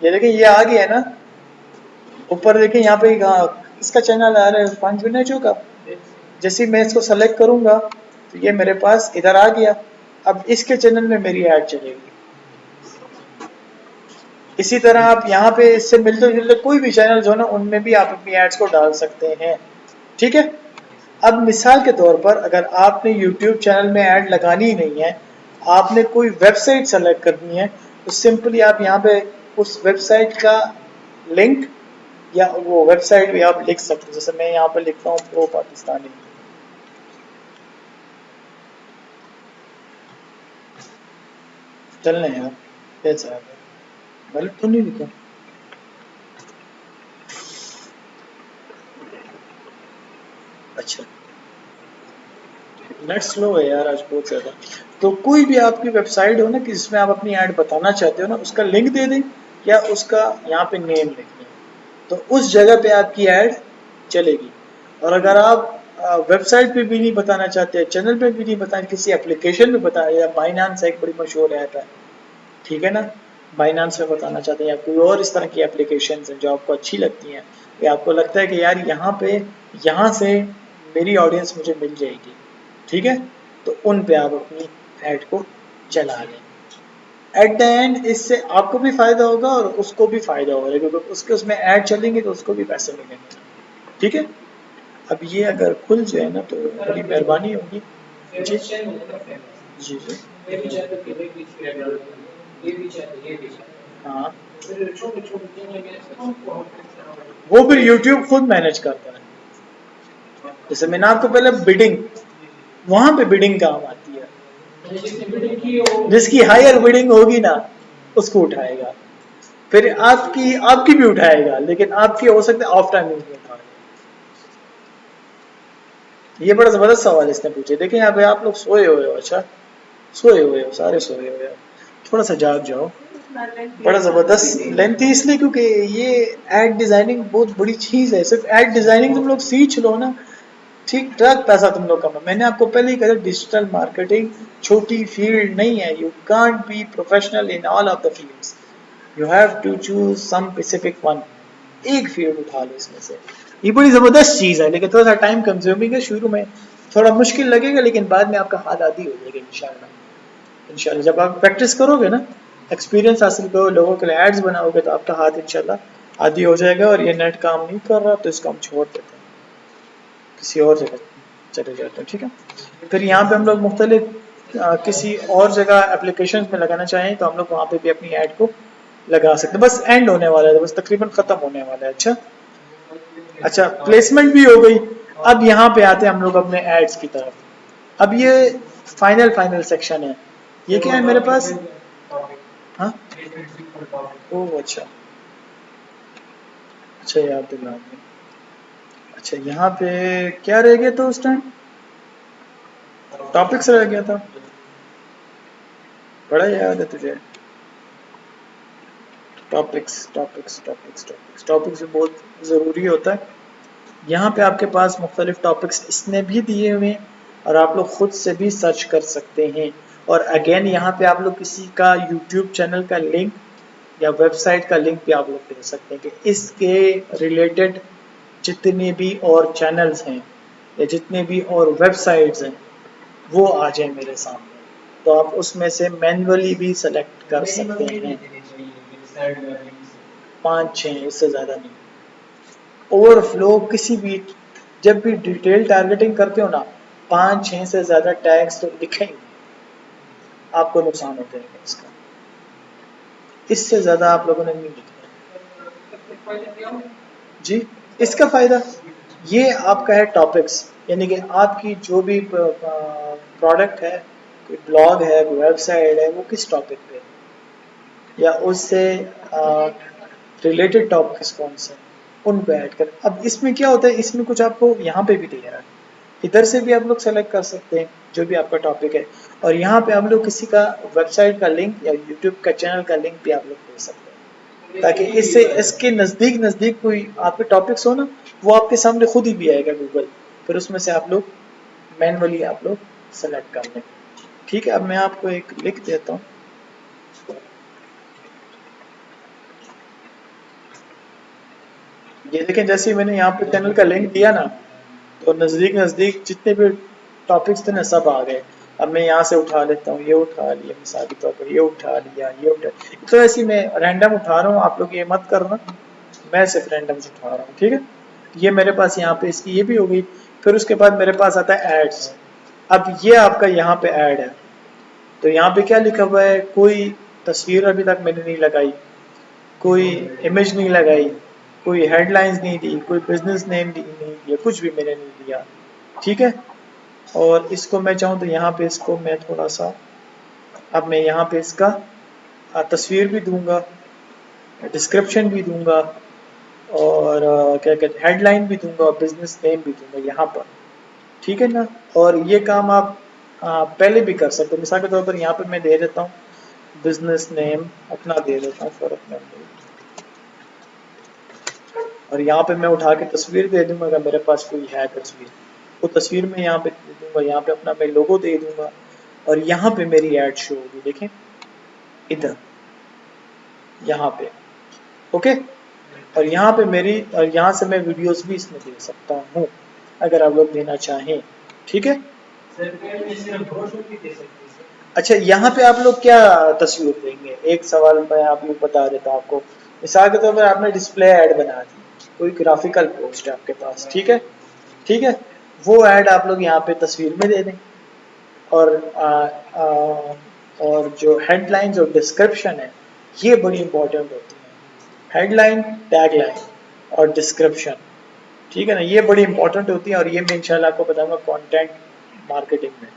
ये देखिए ये आ गया है ना ऊपर, देखिए यहाँ पे इसका चैनल आ रहा है 5 मिनट का। जैसे ही मैं इसको सेलेक्ट करूंगा तो ये मेरे पास इधर आ गया। अब इसके चैनल में मेरी ऐड चलेगी। इसी तरह आप यहाँ पे इससे मिलते जुलते कोई भी चैनल जो है ना, उनमें भी आप अपनी एड्स को डाल सकते हैं, ठीक है। अब मिसाल के तौर पर अगर आपने YouTube चैनल में ऐड लगानी ही नहीं है, आपने कोई वेबसाइट सेलेक्ट करनी है, तो सिंपली आप यहाँ पे उस वेबसाइट का लिंक या वो वेबसाइट भी आप लिख सकते हैं। जैसे मैं यहाँ पे लिखता हूँ प्रो पाकिस्तानी, चलने यार कैसा है, गलत तो नहीं लिखा? अच्छा, नेट स्लो है यार आज बहुत ज्यादा। तो कोई भी आपकी वेबसाइट हो ना कि जिसमें आप अपनी ऐड बताना चाहते हो ना, उसका लिंक दे दें या उसका यहाँ पे नेम लिख दें, तो उस जगह पे आपकी ऐड चलेगी। और अगर आप वेबसाइट पे भी नहीं बताना चाहते, चैनल पे भी नहीं बताना, किसी एप्लीकेशन में बता, या बाइनांस एक बड़ी मशहूर ऐप है, ठीक है ना, बाइनांस में बताना चाहते हैं या कोई और इस तरह की एप्लीकेशन है जो आपको अच्छी लगती हैं, या आपको लगता है कि यार यहाँ से मेरी ऑडियंस मुझे मिल जाएगी, ठीक है, तो उन पे आप अपनी ऐड को चला लें। एट द एंड इससे आपको भी फायदा होगा और उसको भी फायदा होगा, क्योंकि उसके उसमें ऐड चलेंगे तो उसको भी पैसे मिलेंगे, ठीक है। अब ये अगर खुल जाए ना तो बड़ी मेहरबानी होगी। जी जी जी हाँ, वो भी YouTube खुद मैनेज करता है। जैसे मैंने आपको पहले बिडिंग, वहां पे बिडिंग काम आती है, जिसने बिडिंग की हो, जिसकी हायर बिडिंग होगी ना उसको उठाएगा, फिर आपकी आपकी भी उठाएगा, लेकिन आपकी हो सकता है ऑफ टाइम में उठाएगा। ये बड़ा जबरदस्त सवाल इसने पूछे। देखिए यहाँ पे आप लोग सोए हुए हो, अच्छा सोए हुए हो, सारे सोए हुए हो, थोड़ा सा जाग जाओ। बड़ा जबरदस्त लेंथी इसलिए क्योंकि ये एड डिजाइनिंग बहुत बड़ी चीज है, सिर्फ एड डिजाइनिंग तुम लोग सीख लो ना, ठीक ठाक पैसा तुम लोग कमा। मैंने आपको पहले ही कहा डिजिटल मार्केटिंग छोटी फील्ड नहीं है, you can't be professional in all of the fields, you have to choose some specific one, एक फील्ड उठा लो इसमें से। ये बड़ी जबरदस्त चीज है, लेकिन थोड़ा सा टाइम कंज्यूमिंग है, शुरू में थोड़ा मुश्किल लगेगा, लेकिन बाद में आपका हाथ आदी हो जाएगा इंशाल्लाह। इंशाल्लाह जब आप प्रैक्टिस करोगे ना, एक्सपीरियंस हासिल करो, लोगों के लिए एड्स बनाओगे, तो आपका हाथ इंशाल्लाह आदी हो जाएगा। और ये नेट काम नहीं कर रहा तो इसको हम छोड़ देते हैं, किसी और जगह चले जाते हैं, ठीक है। फिर यहाँ पे हम लोग मुख्तलिफ किसी और जगह एप्लीकेशन में लगाना चाहें तो हम लोग वहाँ पे भी अपनी ऐड को लगा सकते हैं। बस एंड होने वाला है, बस तकरीबन खत्म होने वाला है। अच्छा अच्छा, प्लेसमेंट भी हो गई। अब यहाँ पे आते हैं हम लोग अपने एड्स की तरफ। अब ये फाइनल फाइनल सेक्शन है। ये क्या है मेरे पास, हाँ ओह अच्छा अच्छा, याद दिला दी। अच्छा यहाँ पे क्या रह गया था उस टाइम, टॉपिक्स रह गया था, बड़ा याद है तुझे। Topics topics topics topics topics भी बहुत ज़रूरी होता है। यहाँ पे आपके पास मुख्तलिफ टॉपिक्स इसने भी दिए हुए हैं, और आप लोग खुद से भी सर्च कर सकते हैं। और अगेन यहाँ पे आप लोग किसी का यूट्यूब चैनल का लिंक या वेबसाइट का लिंक भी आप लोग दे सकते हैं कि इसके रिलेटेड जितने भी और चैनल्स हैं या जितने भी और वेबसाइट्स हैं वो आ जाए मेरे सामने, तो आप उसमें से मैन्युअली भी सेलेक्ट कर सकते हैं। 5-6, इससे ज़्यादा नहीं। ओवरफ्लो किसी भी, जब भी डिटेल टारगेटिंग करते हो ना, 5-6 से ज़्यादा टैग्स तो दिखेंगे, आपको नुकसान हो जाएगा इसका, इससे ज़्यादा आप लोगों ने नहीं लिखना जी। इसका फ़ायदा ये आपका है टॉपिक्स, यानी कि आपकी जो भी प्रोडक्ट है, कोई ब्लॉग है, कोई वेबसाइट है, वो किस टॉपिक पे है या उससे रिलेटेड टॉपिक्स कौन से, उन पे ऐड कर। अब इसमें क्या होता है, इसमें कुछ आपको यहाँ पे भी दिया है, इधर से भी आप लोग सेलेक्ट कर सकते हैं जो भी आपका टॉपिक है, और यहाँ पे आप लोग किसी का वेबसाइट का लिंक या यूट्यूब का चैनल का लिंक भी आप लोग दे सकते हैं, ताकि इससे इसके नज़दीक नज़दीक कोई आपके टॉपिक्स हो ना, वो आपके सामने खुद ही भी आएगा गूगल, फिर उसमें से आप लोग मैनुअली आप लोग सेलेक्ट कर लें। ठीक है, अब मैं आपको एक लिख देता हूँ। ये देखें, जैसे ही मैंने यहाँ पे चैनल का लिंक दिया ना, तो नज़दीक नज़दीक जितने भी टॉपिक्स थे ना सब आ गए। अब मैं यहाँ से उठा लेता हूँ, ये उठा लिया मिसाली तौर पर, ये उठा लिया, ये उठा, तो ऐसे मैं रैंडम उठा रहा हूँ, आप लोग ये मत करना, मैं सिर्फ रैंडम से उठा रहा हूँ, ठीक है। ये मेरे पास यहाँ पे इसकी ये भी हो गई। फिर उसके बाद मेरे पास आता है एड्स। अब ये आपका यहाँ पे ऐड है, तो यहाँ पे क्या लिखा हुआ है, कोई तस्वीर अभी तक मैंने नहीं लगाई, कोई इमेज नहीं लगाई, कोई हेडलाइंस नहीं दी, कोई बिजनेस नेम नहीं दिया, कुछ भी मैंने नहीं दिया, ठीक है। और इसको मैं चाहूँ तो यहाँ पे इसको मैं थोड़ा सा, अब मैं यहाँ पे इसका तस्वीर भी दूंगा, डिस्क्रिप्शन भी दूंगा, और क्या कहते हैं हेडलाइन भी दूंगा, और बिजनेस नेम भी दूंगा यहाँ पर, ठीक है ना। और ये काम आप पहले भी कर सकते हो। मिसाल के तौर पर यहाँ पे मैं दे देता हूँ बिजनेस नेम अपना दे देता हूँ फॉर एग्जाम्पल, और यहाँ पे मैं उठा के तस्वीर दे दूंगा, अगर मेरे पास कोई है तस्वीर, वो तस्वीर में यहाँ पे दे दूंगा, यहाँ पे अपना मैं लोगो दे दूंगा, और यहाँ पे मेरी ऐड शो होगी, देखें इधर यहाँ पे, ओके। और यहाँ पे मेरी, और यहाँ से मैं वीडियोस भी इसमें दे सकता हूँ अगर आप लोग देना चाहें, ठीक है। अच्छा, यहाँ पे आप लोग क्या तस्वीर देंगे, एक सवाल मैं आप लोग बता देता हूँ आपको। मिसाल के तौर पर आपने डिस्प्ले ऐड बना दी, कोई ग्राफिकल पोस्ट है आपके पास, ठीक है, ठीक है, वो ऐड आप लोग यहाँ पे तस्वीर में दे दें, और और जो हेडलाइंस और डिस्क्रिप्शन है ये बड़ी इंपॉर्टेंट होती है। हेडलाइन, टैगलाइन और डिस्क्रिप्शन, ठीक है ना, ये बड़ी इंपॉर्टेंट होती है और ये मैं इंशाल्लाह आपको बताऊंगा कंटेंट मार्केटिंग में।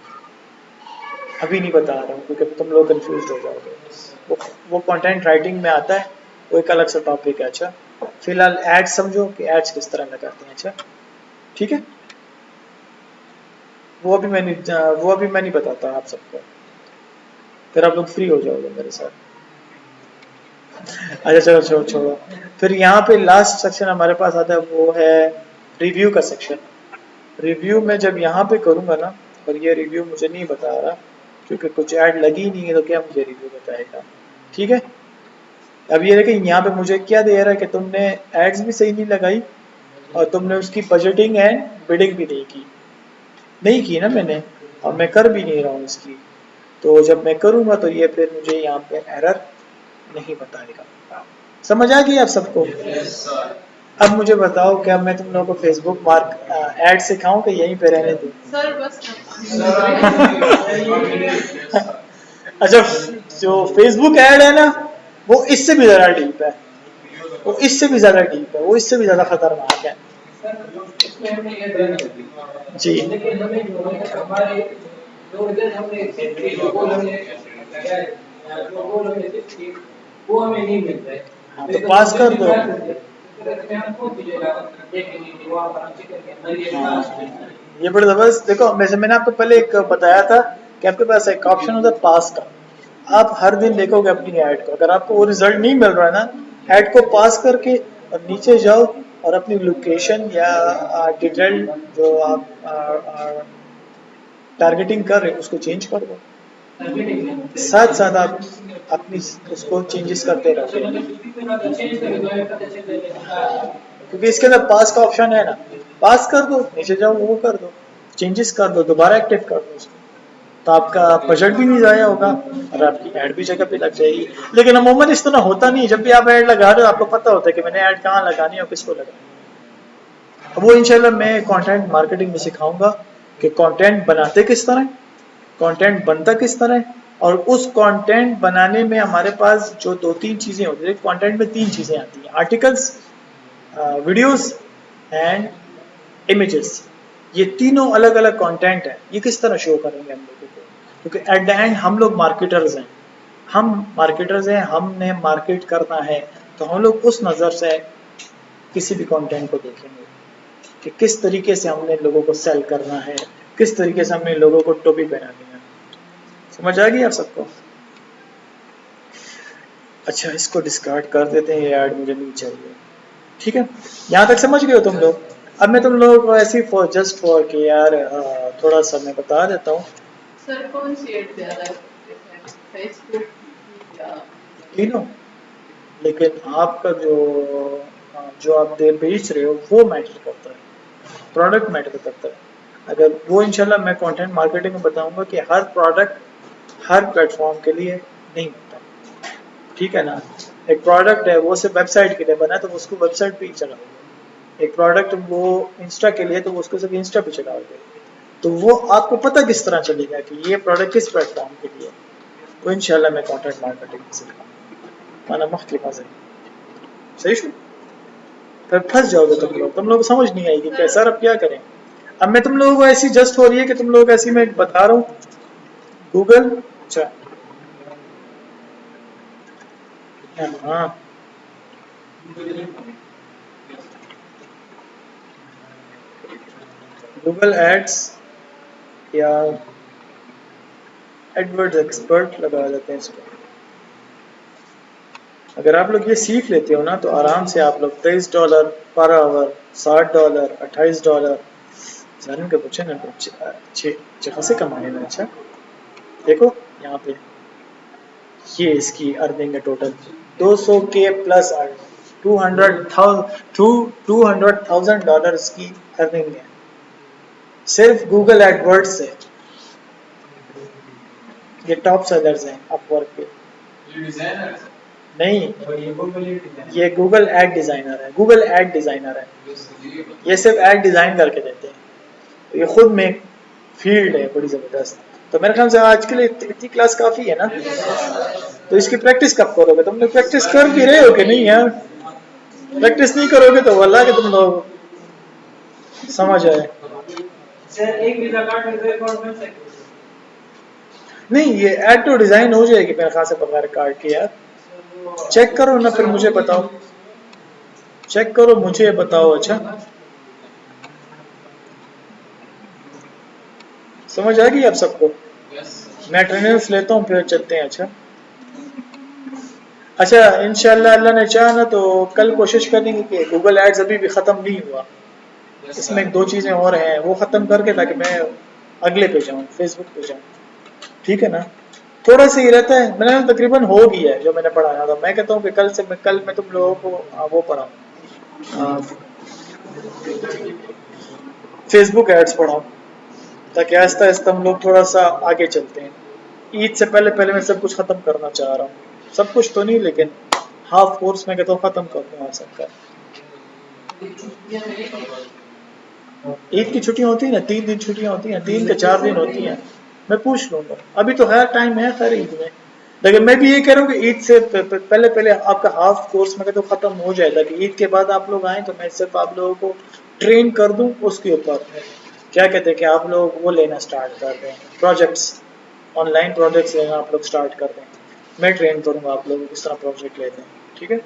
अभी नहीं बता रहा हूँ क्योंकि तुम लोग कंफ्यूज हो जाओगे। वो कंटेंट राइटिंग में आता है, वो एक अलग सा टॉपिक है। अच्छा, फिलहाल एड्स समझो कि एड्स किस तरह लगाते हैं। अच्छा ठीक है, वो अभी मैं नहीं बताता आप सबको, फिर आप लोग फ्री हो जाओगे मेरे साथ। अच्छा चलो छोड़ो छोड़ो। फिर यहाँ पे लास्ट सेक्शन हमारे पास आता है, वो है रिव्यू का सेक्शन। रिव्यू में जब यहाँ पे करूँगा ना, और ये रिव्यू मुझे नहीं बता रहा क्योंकि कुछ ऐड लगी नहीं है, तो क्या मुझे रिव्यू बताएगा। ठीक है, अब ये देखिए यहाँ पे मुझे क्या दे रहा है कि तुमने एड्स भी सही नहीं लगाई और तुमने उसकी बजटिंग एंड बिडिंग भी नहीं की ना मैंने, और मैं कर भी नहीं रहा हूँ इसकी। तो जब मैं करूँगा तो ये फिर मुझे यहाँ पे एरर नहीं बताएगा। समझ आ गई आप सबको? अब मुझे बताओ, क्या मैं तुम लोगों को फेसबुक मार्क ऐड सिखाऊं कि यहीं पे रहने दूं? सर बस अच्छा, जो फेसबुक ऐड है ना, वो इससे भी ज्यादा डीप है, वो इससे भी ज्यादा डीप है, वो इससे भी ज्यादा खतरनाक है। इसमें हमने ये देखा जी लेकिन हमें जो है हमारे जो इधर हमने सेट किए जो गोल हमने लगाए जो गोल हमने सेट किए वो हमें नहीं मिल रहे। हाँ, तो पास कर दो। हम कौन सी जगह देखेंगे वो आप अच्छे करके हाँ, ये बड़ा जबरदस्त। देखो वैसे मैंने आपको पहले एक बताया था कि आपके पास एक ऑप्शन होता है पास का। आप हर दिन देखोगे अपनी ऐड को, अगर आपको वो रिजल्ट नहीं मिल रहा है ना, ऐड को पास करके और नीचे जाओ और अपनी लोकेशन या डिटेल जो आप टारगेटिंग कर रहे हो उसको चेंज कर दो। साथ साथ आप अपनी उसको चेंजेस करते रहो, क्योंकि इसके अंदर पास का ऑप्शन है ना, पास कर दो, नीचे जाओ वो कर दो, चेंजेस कर दो, दोबारा एक्टिव कर दो उसको, तो आपका बजट भी नहीं जाया होगा और आपकी ऐड भी जगह पे लग जाएगी। लेकिन अमूमन इस तरह होता नहीं, जब भी आप ऐड लगा रहे हो आपको पता होता है कि मैंने ऐड कहाँ लगानी है और किसको लगानी है। अब वो इंशाल्लाह मैं कंटेंट मार्केटिंग में सिखाऊंगा कि कंटेंट बनाते किस तरह, कंटेंट बनता किस तरह, और उस कंटेंट बनाने में हमारे पास जो 2-3 चीजें होती है। कंटेंट में 3 चीजें आती हैं, आर्टिकल्स, वीडियोस एंड इमेजेस। ये तीनों अलग अलग कंटेंट है, ये किस तरह शो करेंगे हम लोगों को, क्योंकि एट द एंड हम लोग मार्केटर्स हैं, हमने मार्केट करना है। तो हम लोग उस नज़र से किसी भी कंटेंट को देखेंगे कि किस तरीके से हमने लोगों को सेल करना है, किस तरीके से हमने लोगों को टोपी पहनानी है। समझ आ गई आप सबको? अच्छा, इसको डिस्कार्ड कर देते हैं, ये ऐड मुझे नहीं चाहिए। ठीक है, यहाँ तक समझ गए हो तुम लोग? अब मैं तुम लोगों को ऐसी जस्ट फॉर कि यार थोड़ा सा मैं बता देता हूँ। सर कौन सी एड ज्यादा इफेक्टिव है, फेसबुक या तीनों, लेकिन आपका जो आप दे बेच रहे हो वो मैटर करता है, प्रोडक्ट मैटर करता है। अगर वो इंशाल्लाह मैं कंटेंट मार्केटिंग में बताऊंगा कि हर प्रोडक्ट हर प्लेटफॉर्म के लिए नहीं होता। ठीक है ना, एक प्रोडक्ट है वो सिर्फ वेबसाइट के लिए बना है तो उसको वेबसाइट पे ही चलाओगे, एक प्रोडक्ट वो इंस्टा के लिए तो उसको सिर्फ इंस्टा पे चलाओगे। तो वो आपको पता किस तरह चलेगा कि ये प्रोडक्ट किस प्लेटफॉर्म के लिए, वो इंशाल्लाह मैं कंटेंट मार्केटिंग में सिखाऊंगा। माना मुख्तलिफ है सही शू, फिर फंस जाओगे तुम लोग समझ नहीं आएगी कि सर अब क्या करें। अब मैं तुम लोगों को ऐसी जस्ट हो रही है कि तुम लोग ऐसी मैं बता रहा हूँ गूगल। अच्छा हाँ, गूगल एड्स या एडवर्ड्स एक्सपर्ट लगा देते हैं इसको। अगर आप लोग ये सीख लेते हो ना तो आराम से आप लोग $23 पर आवर, $60, $28 जान के पूछे ना, अच्छे खासे कमाए ना। अच्छा देखो यहाँ पे ये इसकी अर्निंग है टोटल 200K प्लस अर्निंग, $200,000 की अर्निंग है सिर्फ गूगल एडवर्ड्स से। ये टॉप सेलर्स हैं अपवर्क पे। नहीं, ये गूगल एड डिजाइनर है, गूगल एड डिजाइनर है, ये सिर्फ एड डिजाइन करके देते हैं। तो ये खुद में फील्ड है बड़ी जबरदस्त। तो मेरे ख्याल से आज के लिए इतनी क्लास काफी है ना। तो इसकी प्रैक्टिस कब करोगे? तुम लोग प्रैक्टिस कर भी रहे हो कि नहीं यार? प्रैक्टिस नहीं करोगे तो वल्लाह कि तुम लोग समझ आए? सर एक वीजा कार्ड में 2 अकाउंट बन सकते हैं। नहीं, ये ऐड टू डिजाइन हो जाएगी मेरे ख्याल से बगैर कार्ड के यार। चेक करो ना, फिर मुझे बताओ। चेक करो, मुझे बताओ। अच्छा, समझ आ गई आप सबको? मैं अटेंडेंस लेता हूँ, फिर चलते हैं। अच्छा, इंशाल्लाह अल्लाह ने चाहा ना तो कल कोशिश करेंगे कि गूगल एड्स अभी भी ख़त्म नहीं हुआ, इसमें 1-2 चीज़ें और हैं, वो ख़त्म करके ताकि मैं अगले पे जाऊँ, फेसबुक पे जाऊँ। ठीक है ना? थोड़ा सा ही रहता है, मैंने तकरीबन हो गया है जो मैंने पढ़ाया था। मैं कहता हूँ कि कल मैं तुम लोगों को वो पढ़ाऊँ, फेसबुक एड्स पढ़ाऊँ, ताकि आहिस्ता आहिस्ता हम लोग थोड़ा सा आगे चलते हैं। ईद से पहले पहले मैं सब कुछ ख़त्म करना चाह रहा हूँ, सब कुछ तो नहीं लेकिन हाफ कोर्स में कहता हूँ ख़त्म कर दूँगा सबका। ईद की छुट्टियां होती है ना, 3 दिन छुट्टियां होती हैं, 3 के 4 दिन होती हैं। मैं पूछ लूंगा, अभी तो है टाइम है खैर ईद में, लेकिन मैं भी ये कह रहा हूँ कि ईद से पहले पहले आपका हाफ कोर्स में तो खत्म हो जाएगा कि ईद के बाद आप लोग आए तो मैं सिर्फ आप लोगों को ट्रेन कर दूं उसके ऊपर। क्या कहते हैं कि आप लोग वो लेना स्टार्ट कर दें, प्रोजेक्ट्स, ऑनलाइन प्रोजेक्ट्स लेना आप लोग स्टार्ट कर दें। मैं ट्रेन करूंगा आप लोगों को किस तरह प्रोजेक्ट लेते हैं। ठीक है?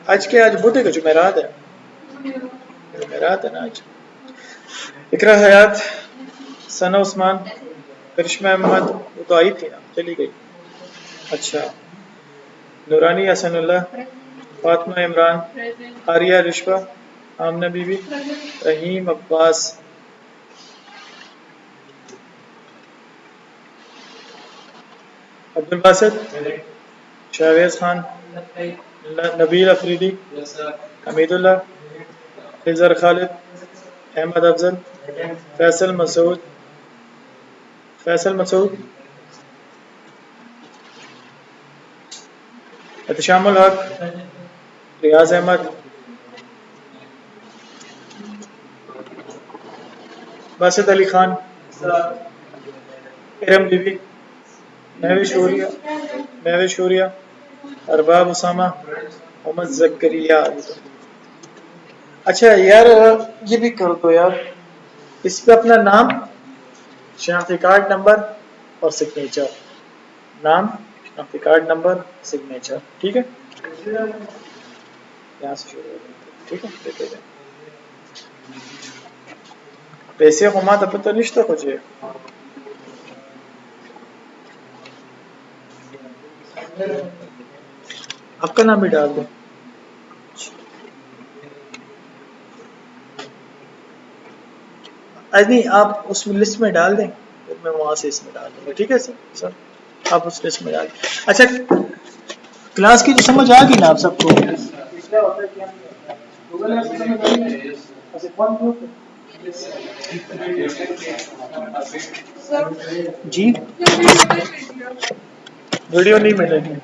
आज बुध है कि जुमेरात है? जुमेरात है ना आज। इकरा हयात, सना उस्मान, करिश्मा अहमद, वो तो आई थी ना, चली गई। अच्छा, नूरानी हसनुल्लाह, फातिमा इमरान, आरिया रिश्वा, आमना बीबी, रहीम अब्बास, अब्दुल बासित, शाहवेज खान, नबील अफरीदी, हमीदुल्लाह, हिजर खालिद, अहमद अफजल, फैसल मसूद, एहतशामुल हक, रियाज अहमद, बासित अली खान, इरम बीबी, महविश शूरिया, अरबाब उसामा, मोहम्मद जकरिया। अच्छा यार, ये भी कर दो यार, इस पे अपना नाम, शनाख्ती कार्ड नंबर और सिग्नेचर। नाम, शनाख्ती कार्ड नंबर, सिग्नेचर। ठीक है? यहाँ से शुरू हो जाएंगे। ठीक है, देते जाए पैसे घुमा तब तो निश्चित हो जाए। आपका नाम भी डाल दो। नहीं, आप उस लिस्ट में डाल दें, फिर मैं वहां से इसमें डाल दूंगा। ठीक है सर, आप उस लिस्ट में डाल। अच्छा, क्लास की तो समझ आ गई ना आप सबको? जी, वीडियो नहीं मिलेगी।